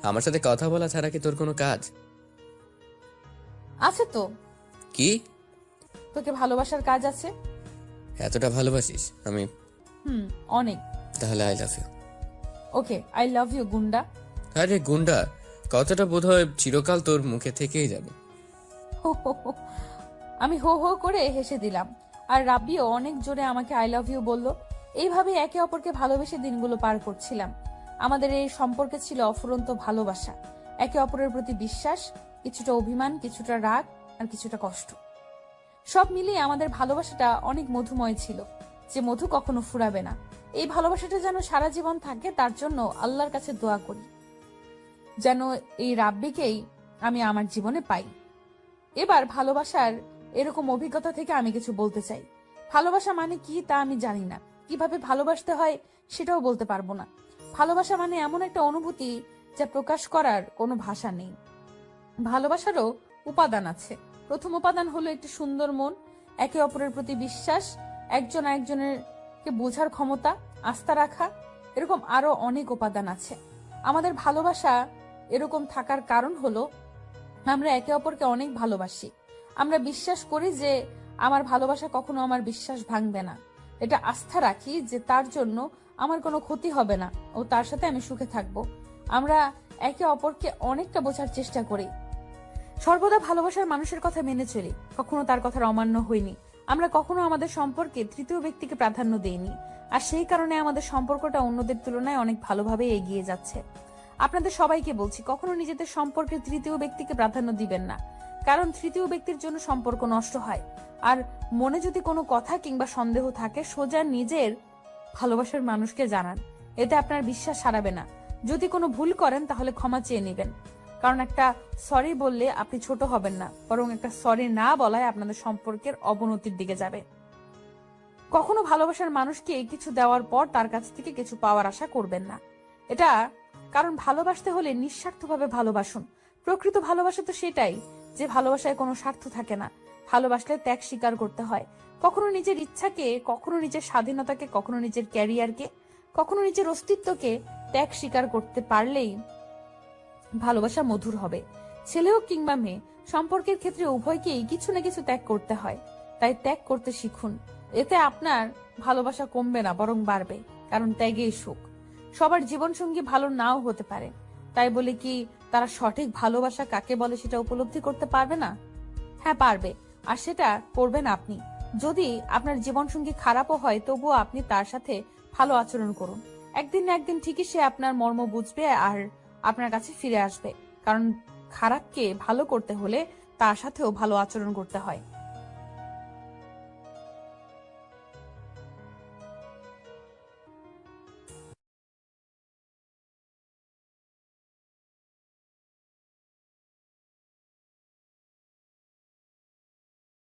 আমার সাথে কথা বলা ছাড়া কি তোর কোনো কাজ আছে তো। কি? তোকে ভালোবাসার কাজ আছে। এতটা ভালোবাসিস আমি? অনেক। তাহলে I love you. Okay, I love you গুন্ডা। আরে গুন্ডা কথাটা বোধহয় চিরকাল তোর মুখে থেকেই যাবে। হো হো হো। আমি হো হো করে হেসে দিলাম, আর রাব্বিও অনেক জোরে আমাকে আই লাভ ইউ বলল। এইভাবে একে অপরকে ভালোবেসে দিনগুলো পার করছিলাম। আমাদের এই সম্পর্কে ছিল অফুরন্ত ভালোবাসা, একে অপরের প্রতি বিশ্বাস, কিছুটা অভিমান, কিছুটা রাগ, আর কিছুটা কষ্ট। সব মিলিয়ে আমাদের ভালোবাসাটা অনেক মধুময় ছিল, যে মধু কখনো ফুরাবে না। এই ভালোবাসাটা যেন সারা জীবন থাকে, তার জন্য আল্লাহর কাছে দোয়া করি যেন এই রাব্বিকেই আমি আমার জীবনে পাই। এবার ভালোবাসার এরকম অভিজ্ঞতা থেকে আমি কিছু বলতে চাই। ভালোবাসা মানে কি তা আমি জানি না, কিভাবে ভালোবাসতে হয় সেটাও বলতে পারবো না। ভালোবাসা মানে এমন একটা অনুভূতি যা প্রকাশ করার কোনো ভাষা নেই। ভালোবাসারও উপাদান আছে। প্রথম উপাদান হলো একটি সুন্দর মন, একে অপরের প্রতি বিশ্বাস, একজন একজনেরকে বোঝার ক্ষমতা, আস্থা রাখা, এরকম আরো অনেক উপাদান আছে। আমাদের ভালোবাসা এরকম থাকার কারণ হলো আমরা একে অপরকে অনেক ভালোবাসি। আমরা বিশ্বাস করি যে আমার ভালোবাসা কখনো আমার বিশ্বাস ভাঙবে না। এটা আস্থা রাখি যে তার জন্য আমার কোনো ক্ষতি হবে না ও তার সাথে আমি সুখে থাকবো। আমরা একে অপরকে অনেকটা বোঝার চেষ্টা করি। সর্বদা ভালোবাসার মানুষের কথা মেনে চলি, কখনো তার কথার অমান্য হইনি। আমরা কখনো আমাদের সম্পর্কে তৃতীয় ব্যক্তিকে প্রাধান্য দেইনি, আর সেই কারণে আমাদের সম্পর্কটা অন্যদের তুলনায় অনেক ভালোভাবে এগিয়ে যাচ্ছে। আপনাদের সবাইকে বলছি, কখনো নিজেদের সম্পর্কে তৃতীয় ব্যক্তিকে প্রাধান্য দিবেন না, কারণ তৃতীয় ব্যক্তির জন্য সম্পর্ক নষ্ট হয়। আর মনে যদি কোনো কথা কিংবা সন্দেহ থাকে, সোজা নিজের ভালোবাসার মানুষকে জানান, এতে আপনার বিশ্বাস হারাবে না। যদি কোনো ভুল করেন তাহলে ক্ষমা চেয়ে নেবেন, কারণ একটা সরি বললে আপনি ছোট হবেন না, বরং একটা সরি না বলায় আপনাদের সম্পর্কের অবনতির দিকে যাবে। কখনো ভালোবাসার মানুষকে কিছু দেওয়ার পর তার কাছ থেকে কিছু পাওয়ার আশা করবেন না। এটা কারণ ভালোবাসতে হলে নিঃস্বার্থভাবে ভালোবাসুন। প্রকৃত ভালোবাসা তো সেটাই, যে ভালোবাসায় কোনো স্বার্থ থাকে না। ভালোবাসলে ত্যাগ স্বীকার করতে হয়, কখনো নিজের ইচ্ছাকে, কখনো নিজের স্বাধীনতাকে, কখনো নিজের ক্যারিয়ারকে, কখনো নিজের অস্তিত্বকে ত্যাগ স্বীকার করতে পারলেই ভালোবাসা মধুর হবে। ছেলে হোক কিংবা মেয়ে, সম্পর্কের ক্ষেত্রে উভয়কেই কিছু না কিছু ত্যাগ করতে হয়। তাই ত্যাগ করতে শিখুন, এতে আপনার ভালোবাসা কমবে না বরং বাড়বে, কারণ ত্যাগেই সুখ। সবার জীবনসঙ্গী ভালো নাও হতে পারে, তাই বলে কি তারা সঠিক ভালোবাসা কাকে বলে সেটা উপলব্ধি করতে পারবে না? হ্যাঁ পারবে, আর সেটা করবেন আপনি। যদি আপনার জীবনসঙ্গী খারাপও হয়, তবুও আপনি তার সাথে ভালো আচরণ করুন। একদিন না একদিন ঠিকই সে আপনার মর্ম বুঝবে আর আপনার কাছে ফিরে আসবে, কারণ খারাপকে ভালো করতে হলে তার সাথেও ভালো আচরণ করতে হয়।